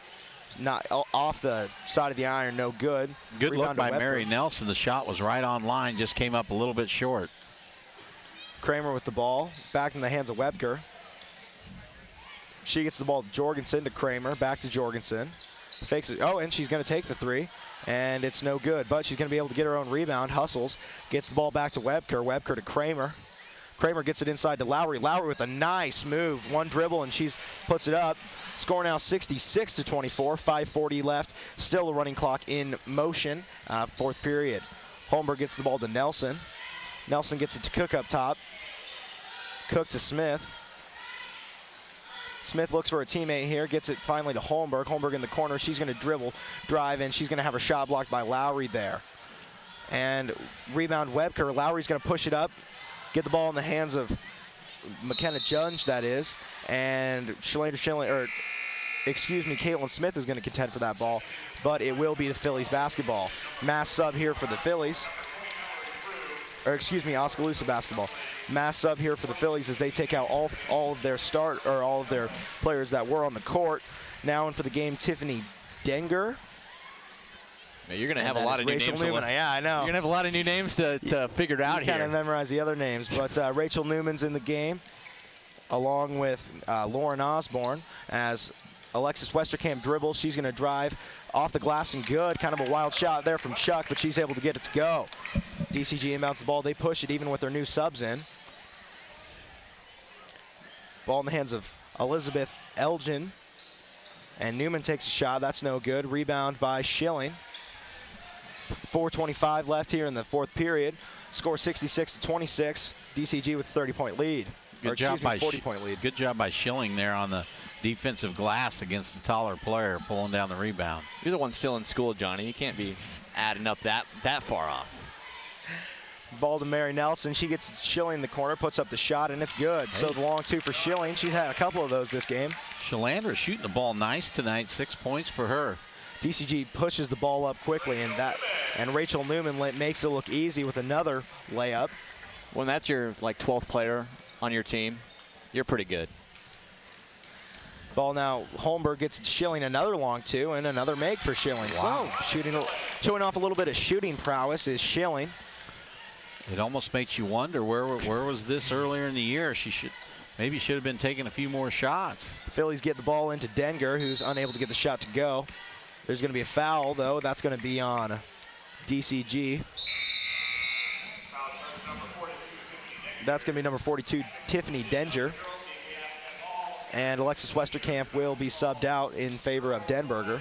Not off the side of the iron, no good. Good look by Mary Nelson. The shot was right on line, just came up a little bit short. Kramer with the ball, back in the hands of Webker. She gets the ball to Jorgensen, to Kramer, back to Jorgensen. Fakes it, oh, and she's going to take the three, and it's no good, but she's going to be able to get her own rebound, hustles, gets the ball back to Webker, Webker to Kramer. Kramer gets it inside to Lowry. Lowry with a nice move, one dribble, and she puts it up. Score now 66-24, 5:40 left. Still a running clock in motion, fourth period. Holmberg gets the ball to Nelson. Nelson gets it to Cook up top. Cook to Smith. Smith looks for a teammate here, gets it finally to Holmberg. Holmberg in the corner, she's going to dribble, drive, and she's going to have her shot blocked by Lowry there. And rebound Webker. Lowry's going to push it up, get the ball in the hands of McKenna Junge, that is. And Caitlin Smith is going to contend for that ball, but it will be the Phillies basketball. Mass sub here for the Phillies. Or excuse me, Oskaloosa basketball. Mass sub here for the Phillies as they take out all of their players that were on the court. Now in for the game, Tiffany Denger. You're going to have a lot of new names. Yeah, I know. You're going to have a lot of new names to figure out here. Kind of memorize the other names, but Rachel Newman's in the game, along with Lauren Osborne, as Alexis Westerkamp dribbles. She's going to drive off the glass and good. Kind of a wild shot there from Chuck, but she's able to get it to go. DCG inbounds the ball. They push it even with their new subs in. Ball in the hands of Elizabeth Elgin. And Newman takes a shot. That's no good. Rebound by Schilling. 4:25 left here in the fourth period. Score 66-26. DCG with a 30-point lead. Good job by 40-point lead. Good job by Schilling there on the defensive glass against the taller player, pulling down the rebound. You're the one still in school, Johnny. You can't be adding up that far off. Ball to Mary Nelson. She gets Schilling in the corner, puts up the shot, and it's good. So the long two for Schilling. She's had a couple of those this game. Shalandra shooting the ball nice tonight. 6 points for her. DCG pushes the ball up quickly, and Rachel Newman makes it look easy with another layup. When that's your 12th player on your team, you're pretty good. Ball now, Holmberg gets Schilling another long two, and another make for Schilling. Wow. So showing off a little bit of shooting prowess is Schilling. It almost makes you wonder where was this earlier in the year. Maybe should have been taking a few more shots. The Phillies get the ball into Denger, who's unable to get the shot to go. There's going to be a foul, though. That's going to be on DCG. That's going to be number 42, Tiffany Denger. And Alexis Westerkamp will be subbed out in favor of Denberger.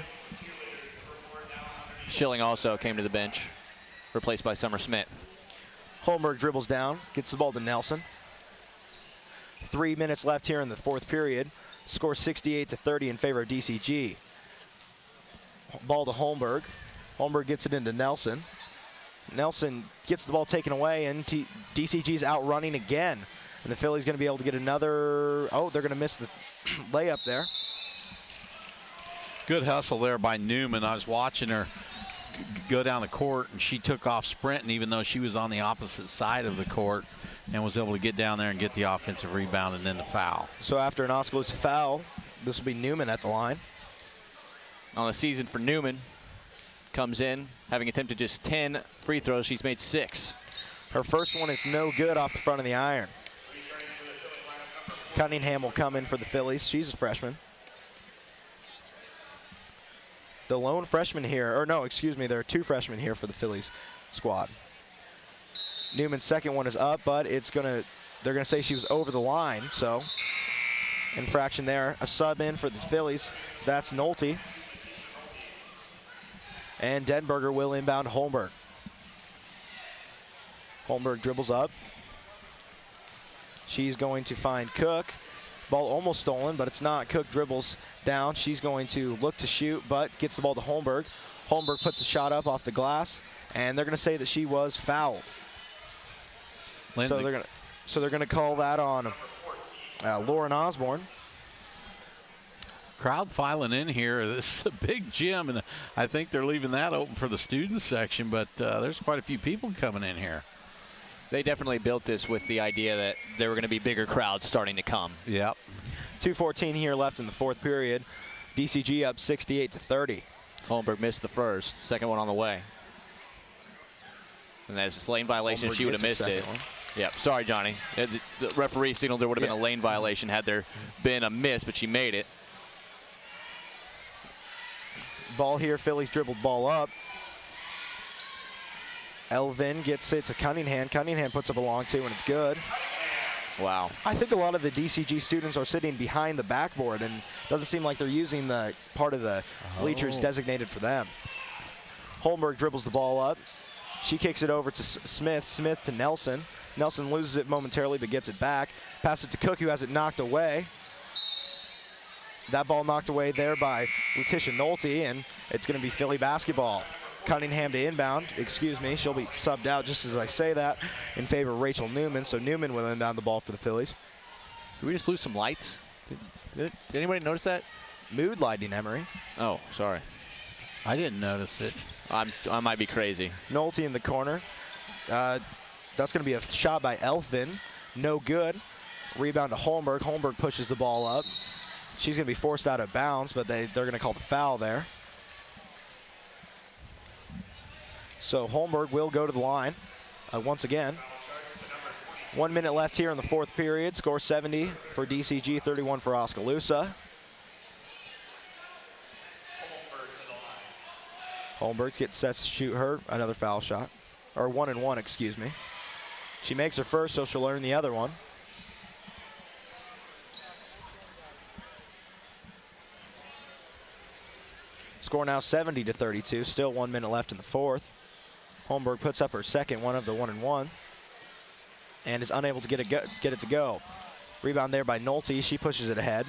Schilling also came to the bench, replaced by Summer Smith. Holmberg dribbles down, gets the ball to Nelson. 3 minutes left here in the fourth period. Score 68-30 in favor of DCG. Ball to Holmberg. Holmberg gets it into Nelson. Nelson gets the ball taken away, and DCG's outrunning again. And the Phillies going to be able to get another. Oh, they're going to miss the layup there. Good hustle there by Newman. I was watching her go down the court, and she took off sprinting even though she was on the opposite side of the court, and was able to get down there and get the offensive rebound and then the foul. So after an Oskaloosa foul, this will be Newman at the line. On the season for Newman, comes in having attempted just 10 free throws. She's made 6. Her first one is no good off the front of the iron. Cunningham will come in for the Phillies. She's a freshman. The lone freshman here, or no, excuse me, there are 2 freshmen here for the Phillies squad. Newman's second one is up, but they're gonna say she was over the line, so infraction there. A sub in for the Phillies. That's Nolte. And Denberger will inbound Holmberg. Holmberg dribbles up. She's going to find Cook. Ball almost stolen, but it's not. Cook dribbles down. She's going to look to shoot, but gets the ball to Holmberg. Holmberg puts a shot up off the glass, and they're going to say that she was fouled. So they're going to call that on Lauren Osborne. Crowd filing in here. This is a big gym, and I think they're leaving that open for the student section, but there's quite a few people coming in here. They definitely built this with the idea that there were going to be bigger crowds starting to come. Yep. 2:14 here left in the fourth period. DCG up 68-30. Holmberg missed the first. Second one on the way. And that's a lane violation. Holmberg She would have missed it. Yep. Sorry, Johnny. The referee signaled there would have been a lane violation had there been a miss, but she made it. Ball here. Phillies dribbled ball up. Elvin gets it to Cunningham. Cunningham puts up a long two, and it's good. Wow. I think a lot of the DCG students are sitting behind the backboard, and doesn't seem like they're using the part of the bleachers designated for them. Holmberg dribbles the ball up. She kicks it over to Smith. Smith to Nelson. Nelson loses it momentarily, but gets it back. Pass it to Cook, who has it knocked away. That ball knocked away there by Letitia Nolte, and it's going to be Philly basketball. Cunningham to inbound. Excuse me, she'll be subbed out just as I say that in favor of Rachel Newman. So Newman will inbound the ball for the Phillies. Did we just lose some lights? Did anybody notice that? mood lighting, Emery. Oh, sorry. I didn't notice it. I might be crazy. Nolte in the corner. That's going to be a shot by Elfin. No good. Rebound to Holmberg. Holmberg pushes the ball up. She's going to be forced out of bounds, but they're going to call the foul there. So Holmberg will go to the line once again. 1 minute left here in the fourth period. Score 70 for DCG, 31 for Oskaloosa. Holmberg gets set to shoot her another foul shot. Or 1-and-1, excuse me. She makes her first, so she'll earn the other one. Score now 70-32. Still 1 minute left in the fourth. Holmberg puts up her second one of the 1-and-1 and is unable to get it to go. Rebound there by Nolte. She pushes it ahead.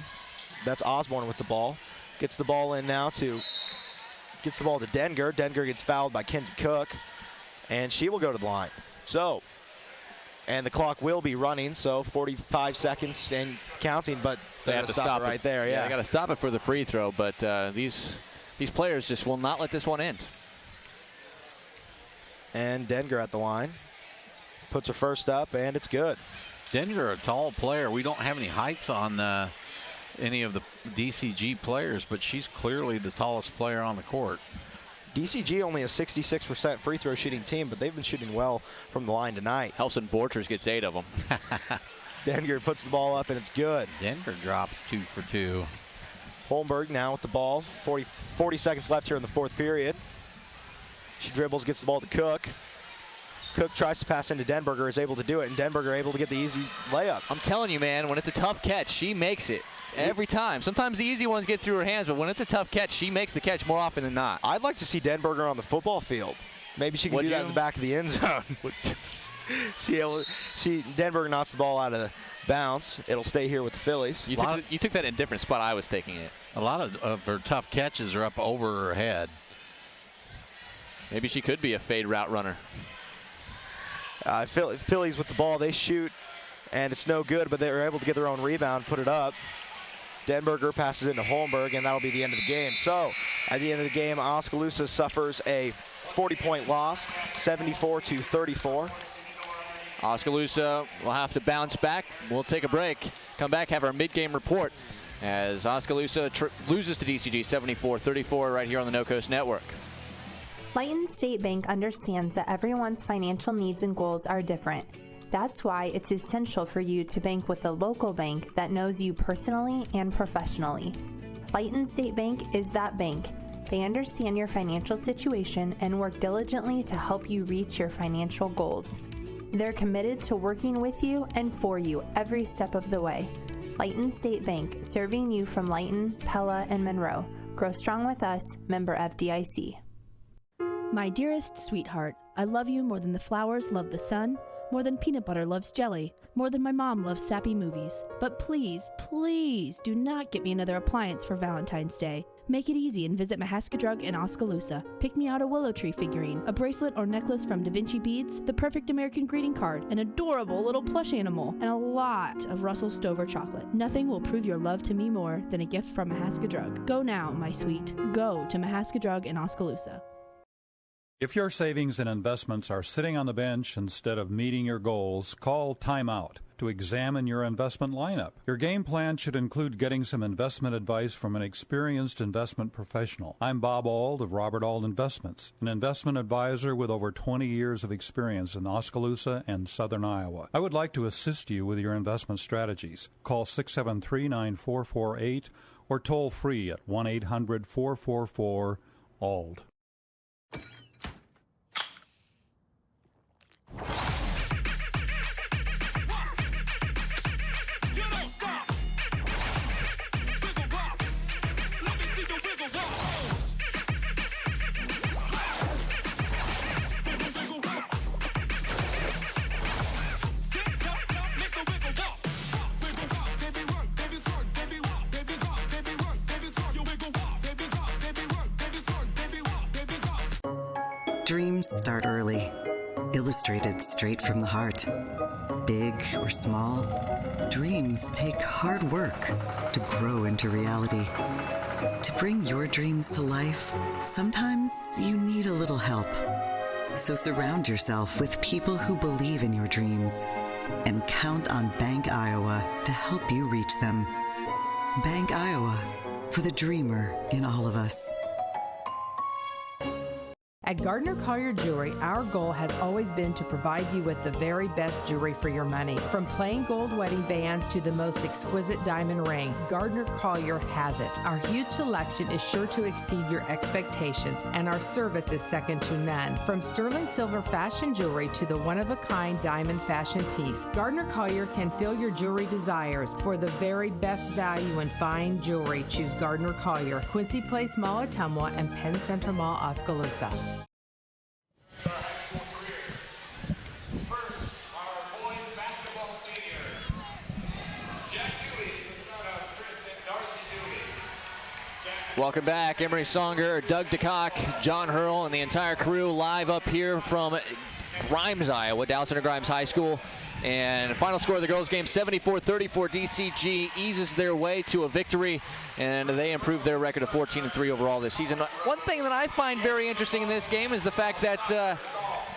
That's Osborne with the ball. Gets the ball in now gets the ball to Denger. Denger gets fouled by Kenzie Cook, and she will go to the line. So, and the clock will be running, so 45 seconds and counting, but they have to stop it right there. Yeah, they got to stop it for the free throw, but these players just will not let this one end. And Denger at the line. Puts her first up, and it's good. Denger, a tall player. We don't have any heights on any of the DCG players, but she's clearly the tallest player on the court. DCG only a 66% free throw shooting team, but they've been shooting well from the line tonight. Helson Borchers gets 8 of them. Denger puts the ball up, and it's good. Denger drops 2 for 2. Holmberg now with the ball. 40 seconds left here in the fourth period. She dribbles, gets the ball to Cook. Cook tries to pass into Denberger, is able to do it, and Denberger able to get the easy layup. I'm telling you, man, when it's a tough catch, she makes it every time. Sometimes the easy ones get through her hands, but when it's a tough catch, she makes the catch more often than not. I'd like to see Denberger on the football field. Maybe she can do that in the back of the end zone. Denberger knocks the ball out of bounds. It'll stay here with the Phillies. You took that in a different spot I was taking it. A lot of her tough catches are up over her head. Maybe she could be a fade route runner. Phillies with the ball, they shoot, and it's no good, but they're able to get their own rebound, put it up. Denberger passes into Holmberg, and that'll be the end of the game. So, at the end of the game, Oskaloosa suffers a 40-point loss, 74-34. Oskaloosa will have to bounce back. We'll take a break, come back, have our mid-game report as Oskaloosa loses to DCG 74-34 right here on the No Coast Network. Lighton State Bank understands that everyone's financial needs and goals are different. That's why it's essential for you to bank with a local bank that knows you personally and professionally. Lighton State Bank is that bank. They understand your financial situation and work diligently to help you reach your financial goals. They're committed to working with you and for you every step of the way. Lighton State Bank, serving you from Lighton, Pella, and Monroe. Grow strong with us, member FDIC. My dearest sweetheart, I love you more than the flowers love the sun, more than peanut butter loves jelly, more than my mom loves sappy movies. But please, please do not get me another appliance for Valentine's Day. Make it easy and visit Mahaska Drug in Oskaloosa. Pick me out a willow tree figurine, a bracelet or necklace from Da Vinci Beads, the perfect American greeting card, an adorable little plush animal, and a lot of Russell Stover chocolate. Nothing will prove your love to me more than a gift from Mahaska Drug. Go now, my sweet. Go to Mahaska Drug in Oskaloosa. If your savings and investments are sitting on the bench instead of meeting your goals, call timeout to examine your investment lineup. Your game plan should include getting some investment advice from an experienced investment professional. I'm Bob Auld of Robert Auld Investments, an investment advisor with over 20 years of experience in Oskaloosa and southern Iowa. I would like to assist you with your investment strategies. Call 673-9448 or toll free at 1-800-444-ALD. Dreams start early, illustrated straight from the heart. Big or small, dreams take hard work to grow into reality. To bring your dreams to life, sometimes you need a little help. So surround yourself with people who believe in your dreams and count on Bank Iowa to help you reach them. Bank Iowa, for the dreamer in all of us. At Gardner Collier Jewelry, our goal has always been to provide you with the very best jewelry for your money. From plain gold wedding bands to the most exquisite diamond ring, Gardner Collier has it. Our huge selection is sure to exceed your expectations, and our service is second to none. From sterling silver fashion jewelry to the one-of-a-kind diamond fashion piece, Gardner Collier can fill your jewelry desires. For the very best value in fine jewelry, choose Gardner Collier, Quincy Place Mall, Ottumwa, and Penn Center Mall, Oskaloosa. Welcome back. Emery Songer, Doug DeCock, John Hurl, and the entire crew live up here from Grimes, Iowa, Dallas Center-Grimes High School. And final score of the girls' game, 74-34. DCG eases their way to a victory, and they improved their record of 14-3 overall this season. One thing that I find very interesting in this game is the fact that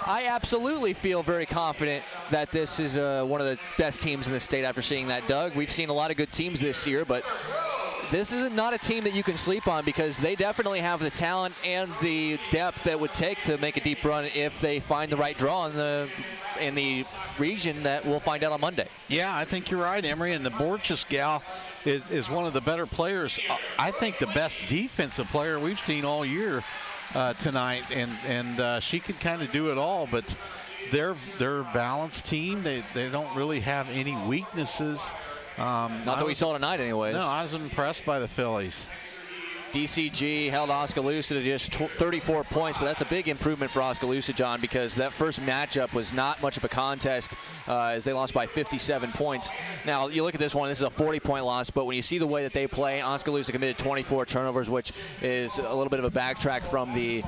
I absolutely feel very confident that this is one of the best teams in the state after seeing that, Doug. We've seen a lot of good teams this year, but this is not a team that you can sleep on because they definitely have the talent and the depth that would take to make a deep run if they find the right draw in the region that we'll find out on Monday. Yeah, I think you're right, Emery, and the Borges gal is one of the better players. I think the best defensive player we've seen all year tonight, and she can kind of do it all, but they're a balanced team. They don't really have any weaknesses. Not that we saw tonight anyways. No, I was impressed by the Phillies. DCG held Oskaloosa to just 34 points, but that's a big improvement for Oskaloosa, John, because that first matchup was not much of a contest as they lost by 57 points. Now, you look at this one, this is a 40-point loss, but when you see the way that they play, Oskaloosa committed 24 turnovers, which is a little bit of a backtrack from the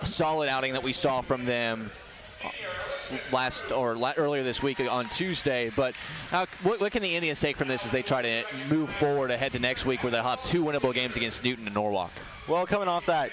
solid outing that we saw from them earlier this week on Tuesday. But what can the Indians take from this as they try to move forward ahead to next week where they'll have two winnable games against Newton and Norwalk? Well, coming off that,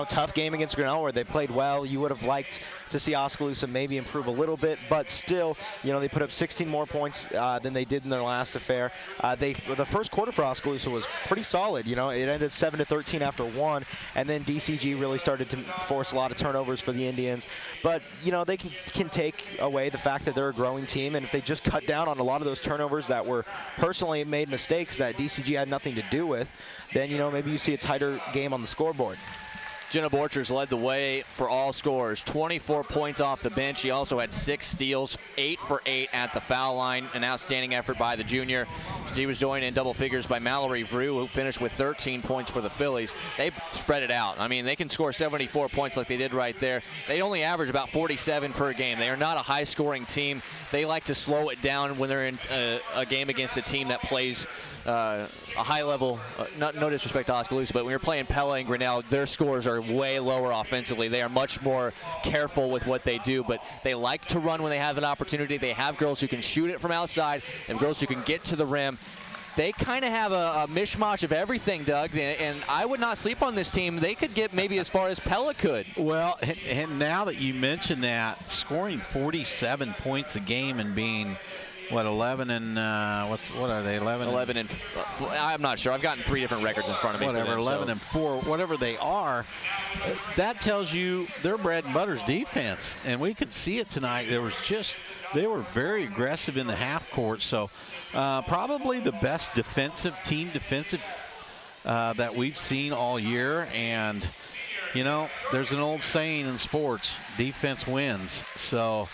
tough game against Grinnell where they played well, you would have liked to see Oskaloosa maybe improve a little bit, but still, they put up 16 more points than they did in their last affair. The first quarter for Oskaloosa was pretty solid. It ended 7-13 after one, and then DCG really started to force a lot of turnovers for the Indians. But, they can take away the fact that they're a growing team, and if they just cut down on a lot of those turnovers that were personally made mistakes that DCG had nothing to do with, then, maybe you see a tighter game on the scoreboard. Jenna Borchers led the way for all scorers, 24 points off the bench. She also had 6 steals, 8 for 8 at the foul line. An outstanding effort by the junior. She was joined in double figures by Mallory Vrew, who finished with 13 points for the Phillies. They spread it out. I mean, they can score 74 points like they did right there. They only average about 47 per game. They are not a high-scoring team. They like to slow it down when they're in a game against a team that plays a high level, no disrespect to Oskaloosa, but when you're playing Pella and Grinnell, their scores are way lower offensively. They are much more careful with what they do, but they like to run when they have an opportunity. They have girls who can shoot it from outside and girls who can get to the rim. They kind of have a mishmash of everything, Doug, and I would not sleep on this team. They could get maybe as far as Pella could. Well, and now that you mention that, scoring 47 points a game and being 11 and what are they? 11 and I'm not sure. I've gotten 3 different records in front of me. Whatever, 11 and 4, whatever they are. That tells you their bread and butter's defense, and we could see it tonight. They were very aggressive in the half court. So probably the best defensive that we've seen all year. And there's an old saying in sports: defense wins. So.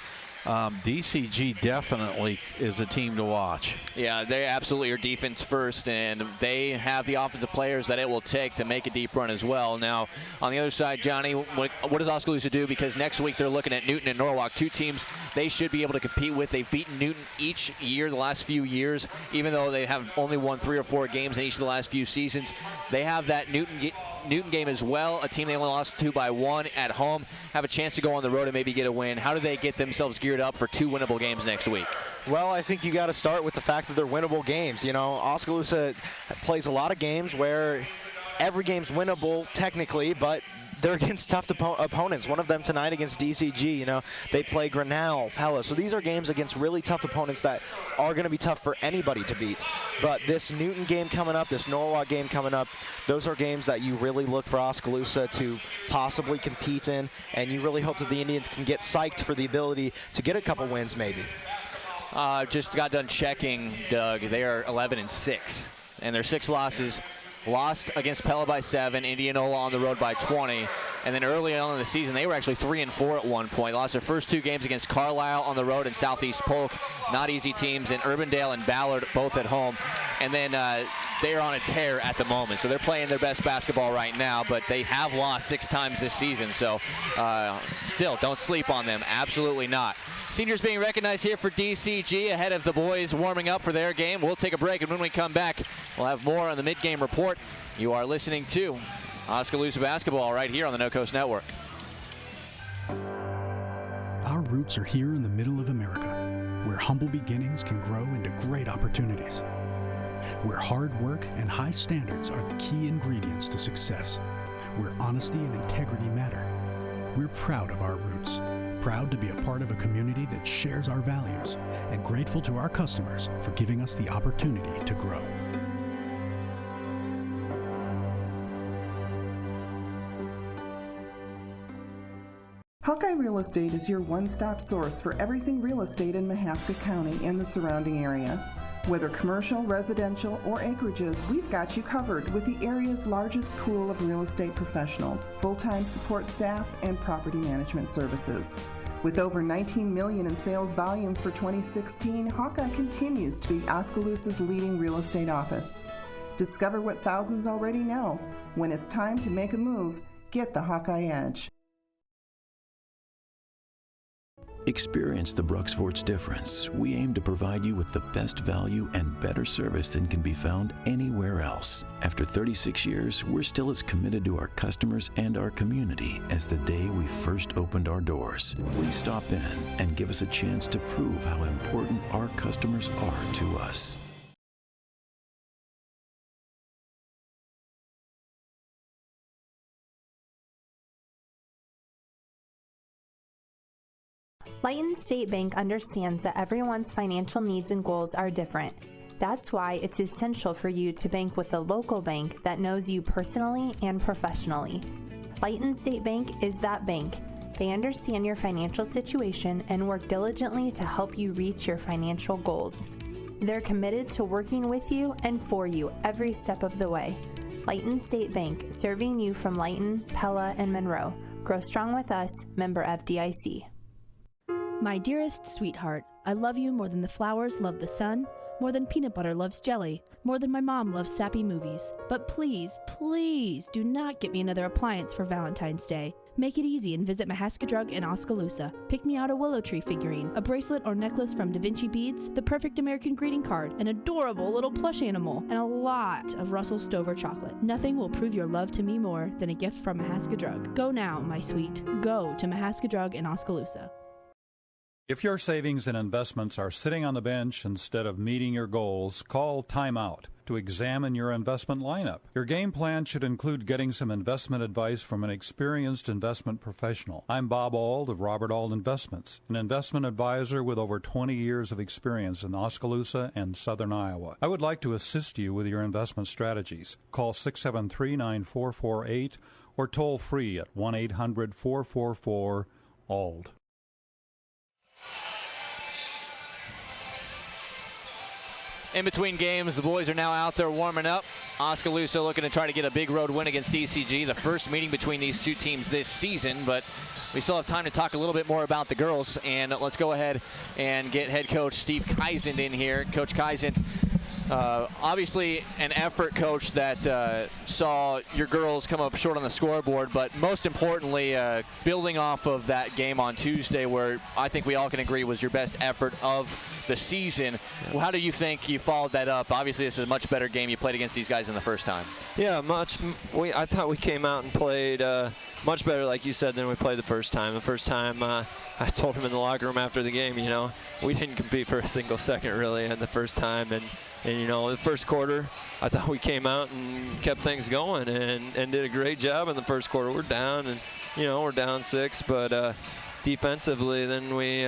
DCG definitely is a team to watch. Yeah, they absolutely are defense first, and they have the offensive players that it will take to make a deep run as well. Now, on the other side, Johnny, what does Oskaloosa do? Because next week they're looking at Newton and Norwalk, 2 teams they should be able to compete with. They've beaten Newton each year the last few years, even though they have only won 3 or 4 games in each of the last few seasons. They have that Newton game as well, a team they only lost to by 1 at home, have a chance to go on the road and maybe get a win. How do they get themselves geared up for 2 winnable games next week? Well, I think you got to start with the fact that they're winnable games. Oskaloosa plays a lot of games where every game's winnable technically, but they're against tough opponents. One of them tonight against DCG, you know, they play Grinnell, Pella. So these are games against really tough opponents that are going to be tough for anybody to beat. But this Newton game coming up, this Norwalk game coming up, those are games that you really look for Oskaloosa to possibly compete in, and you really hope that the Indians can get psyched for the ability to get a couple wins maybe. Just got done checking, Doug. They are 11-6, and their 6 losses. Lost against Pella by 7, Indianola on the road by 20, and then early on in the season they were actually 3-4 at one point. Lost their first 2 games against Carlisle on the road and Southeast Polk, not easy teams, and Urbandale and Ballard both at home. And then they are on a tear at the moment, so they're playing their best basketball right now, but they have lost 6 times this season, so still don't sleep on them, absolutely not. Seniors being recognized here for DCG ahead of the boys warming up for their game. We'll take a break, and when we come back, we'll have more on the mid-game report. You are listening to Oskaloosa Basketball right here on the No Coast Network. Our roots are here in the middle of America, where humble beginnings can grow into great opportunities, where hard work and high standards are the key ingredients to success, where honesty and integrity matter. We're proud of our roots, proud to be a part of a community that shares our values, and grateful to our customers for giving us the opportunity to grow. Hawkeye Real Estate is your one-stop source for everything real estate in Mahaska County and the surrounding area. Whether commercial, residential, or acreages, we've got you covered with the area's largest pool of real estate professionals, full-time support staff, and property management services. With over $19 million in sales volume for 2016, Hawkeye continues to be Oskaloosa's leading real estate office. Discover what thousands already know. When it's time to make a move, get the Hawkeye Edge. Experience the Bruxfort's difference. We aim to provide you with the best value and better service than can be found anywhere else. After 36 years, we're still as committed to our customers and our community as the day we first opened our doors. Please stop in and give us a chance to prove how important our customers are to us. Lighton State Bank understands that everyone's financial needs and goals are different. That's why it's essential for you to bank with a local bank that knows you personally and professionally. Lighton State Bank is that bank. They understand your financial situation and work diligently to help you reach your financial goals. They're committed to working with you and for you every step of the way. Lighton State Bank, serving you from Lighton, Pella, and Monroe. Grow strong with us, member FDIC. My dearest sweetheart, I love you more than the flowers love the sun, more than peanut butter loves jelly, more than my mom loves sappy movies. But please, please do not get me another appliance for Valentine's Day. Make it easy and visit Mahaska Drug in Oskaloosa. Pick me out a willow tree figurine, a bracelet or necklace from Da Vinci Beads, the perfect American greeting card, an adorable little plush animal, and a lot of Russell Stover chocolate. Nothing will prove your love to me more than a gift from Mahaska Drug. Go now, my sweet. Go to Mahaska Drug in Oskaloosa. If your savings and investments are sitting on the bench instead of meeting your goals, call Time Out to examine your investment lineup. Your game plan should include getting some investment advice from an experienced investment professional. I'm Bob Auld of Robert Auld Investments, an investment advisor with over 20 years of experience in Oskaloosa and southern Iowa. I would like to assist you with your investment strategies. Call 673-9448 or toll free at 1-800-444-ALD. In between games, the boys are now out there warming up. Oskaloosa looking to try to get a big road win against DCG, the first meeting between these two teams this season, but we still have time to talk a little bit more about the girls, and let's go ahead and get head coach Steve Kaisend in here. Coach Kaisend, obviously an effort, coach, that saw your girls come up short on the scoreboard, but most importantly, building off of that game on Tuesday where I think we all can agree was your best effort of the season. Well, how do you think you followed that up? Obviously, this is a much better game you played against these guys than the first time. Yeah, I thought we came out and played much better, like you said, than we played the first time. The first time, I told him in the locker room after the game, you know, we didn't compete for a single second really in the first time, and the first quarter, I thought we came out and kept things going and did a great job in the first quarter. We're down, and we're down 6, but defensively, then we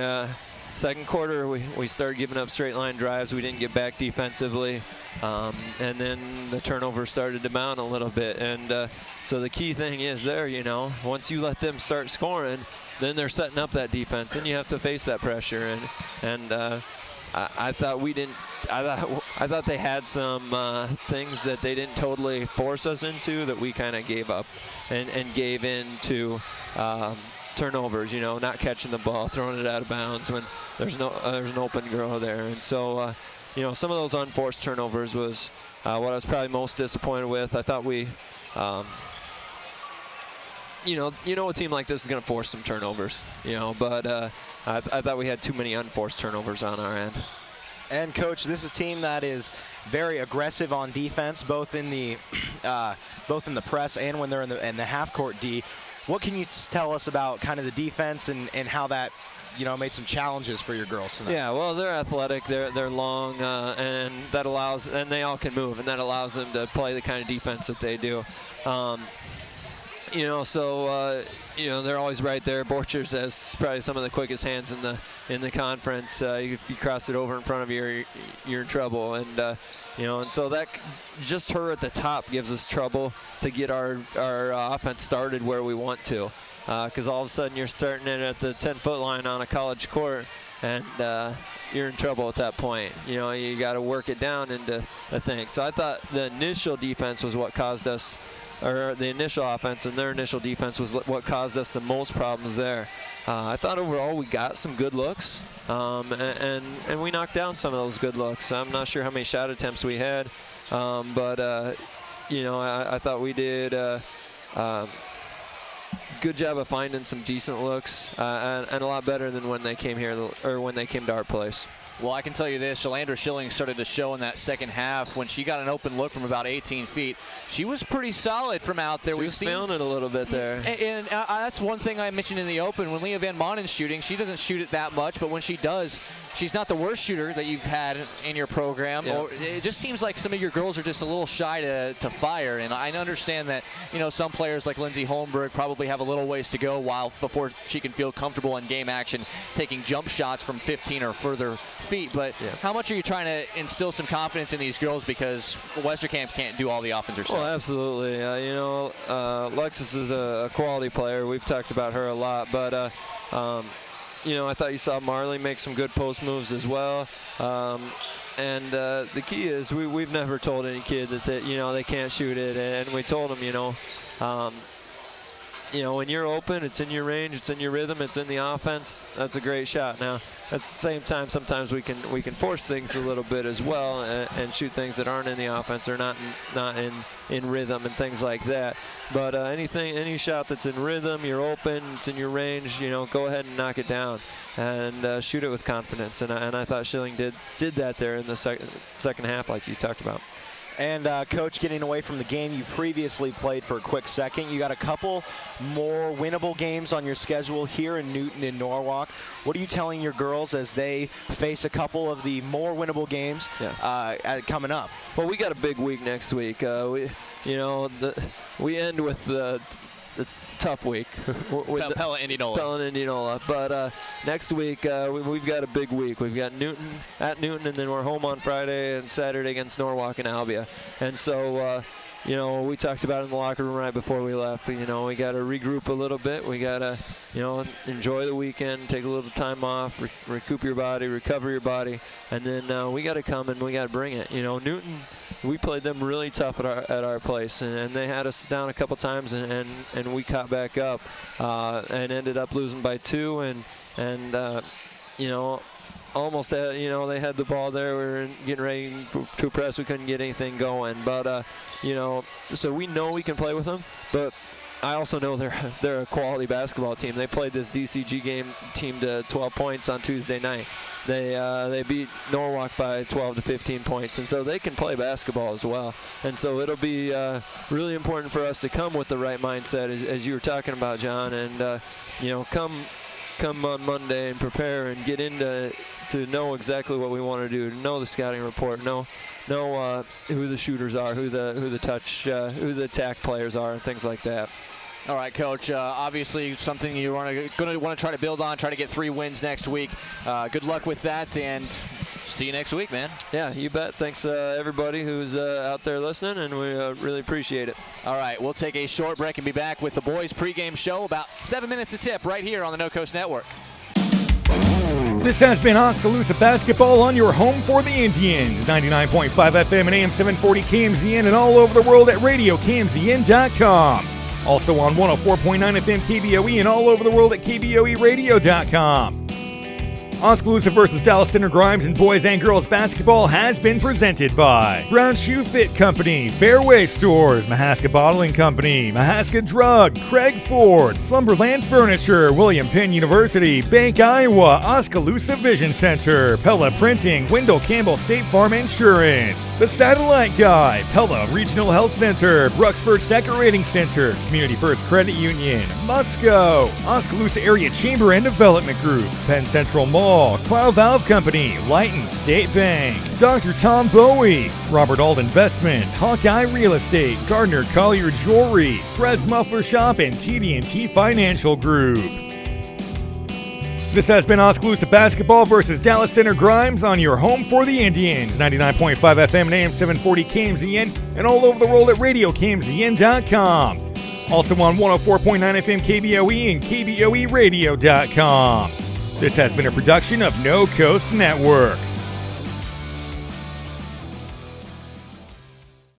second quarter we started giving up straight line drives. We didn't get back defensively, and then the turnover started to mount a little bit. And so the key thing is there, once you let them start scoring, then they're setting up that defense, and you have to face that pressure. And I thought we didn't. I thought they had some things that they didn't totally force us into that we kind of gave up and gave in to turnovers. Not catching the ball, throwing it out of bounds when there's an open girl there. And so some of those unforced turnovers was what I was probably most disappointed with. I thought we. A team like this is going to force some turnovers, but I thought we had too many unforced turnovers on our end. And Coach, this is a team that is very aggressive on defense, both in the press and when they're in the half-court D. What can you tell us about kind of the defense and how that made some challenges for your girls tonight? Yeah, well, they're athletic, they're long, and that allows, and they all can move, and that allows them to play the kind of defense that they do. They're always right there. Borchers has probably some of the quickest hands in the conference. If you cross it over in front of you, you're in trouble. And and so that just her at the top gives us trouble to get our offense started where we want to, because all of a sudden you're starting it at the 10-foot line on a college court, and you're in trouble at that point. You got to work it down into a thing. So I thought the initial defense was what caused us. Or the initial offense and their initial defense was what caused us the most problems there. I thought overall we got some good looks, and we knocked down some of those good looks. I'm not sure how many shot attempts we had, but I thought we did a good job of finding some decent looks, and a lot better than when they came here or when they came to our place. Well, I can tell you this, Shalandra Schilling started to show in that second half when she got an open look from about 18 feet. She was pretty solid from out there. She was feeling it a little bit there. And that's one thing I mentioned in the open. When Leah Van Monen's shooting, she doesn't shoot it that much, but when she does, she's not the worst shooter that you've had in your program. Yeah. Or it just seems like some of your girls are just a little shy to fire. And I understand that, some players like Lindsay Holmberg probably have a little ways to go before she can feel comfortable in game action taking jump shots from 15 or further feet. But how much are you trying to instill some confidence in these girls, because Westerkamp can't do all the offense herself? Well, absolutely. Lexus is a quality player. We've talked about her a lot, but I thought you saw Marley make some good post moves as well. And the key is we've never told any kid that they can't shoot it, and we told them when you're open, it's in your range, it's in your rhythm, it's in the offense. That's a great shot. Now, at the same time, sometimes we can force things a little bit as well and shoot things that aren't in the offense or not in rhythm and things like that. But any shot that's in rhythm, you're open, it's in your range, go ahead and knock it down and shoot it with confidence. And I thought Schilling did that there in the second half, like you talked about. And Coach, getting away from the game you previously played for a quick second, you got a couple more winnable games on your schedule here in Newton and Norwalk. What are you telling your girls as they face a couple of the more winnable games coming up? Well, we got a big week next week. We end with the tough week with Pella Indianola. But next week we've got a big week. We've got at Newton, and then we're home on Friday and Saturday against Norwalk and Albia. And so we talked about it in the locker room right before we left. We got to regroup a little bit. We got to enjoy the weekend, take a little time off, recoup your body, recover your body, and then we got to come and we got to bring it. Newton, we played them really tough at our place, and they had us down a couple times, and we caught back up and ended up losing by 2, and almost they had the ball there. We were getting ready to press. We couldn't get anything going, but so we know we can play with them, but I also know they're a quality basketball team. They played this DCG team to 12 points on Tuesday night. They beat Norwalk by 12 to 15 points, and so they can play basketball as well. And so it'll be really important for us to come with the right mindset, as you were talking about, John, and come come on Monday and prepare and get into to know exactly what we want to do, know the scouting report, know who the shooters are, who the attack players are, and things like that. All right, Coach. Obviously, something you're going to want to try to build on, try to get 3 wins next week. Good luck with that, and see you next week, man. Yeah, you bet. Thanks, everybody who's out there listening, and we really appreciate it. All right, we'll take a short break and be back with the boys' pregame show about 7 minutes to tip right here on the No Coast Network. This has been Oskaloosa Basketball on your home for the Indians. 99.5 FM and AM 740 KMZN and all over the world at RadioKMZN.com. Also on 104.9 FM KBOE and all over the world at KBOEradio.com. Oskaloosa versus Dallas Center-Grimes in boys and girls basketball has been presented by Brown Shoe Fit Company, Fairway Stores, Mahaska Bottling Company, Mahaska Drug, Craig Ford, Slumberland Furniture, William Penn University, Bank Iowa, Oskaloosa Vision Center, Pella Printing, Wendell Campbell State Farm Insurance, The Satellite Guy, Pella Regional Health Center, Bruxford's Decorating Center, Community First Credit Union, Musco, Oskaloosa Area Chamber and Development Group, Penn Central Mall, Cloud Valve Company, Lighton State Bank, Dr. Tom Bowie, Robert Ald Investments, Hawkeye Real Estate, Gardner Collier Jewelry, Fred's Muffler Shop, and TD&T Financial Group. This has been Oskaloosa Basketball versus Dallas Center-Grimes on your home for the Indians. 99.5 FM and AM 740 KMZN and all over the world at RadioKMZN.com. Also on 104.9 FM KBOE and KBOEradio.com. This has been a production of No Coast Network.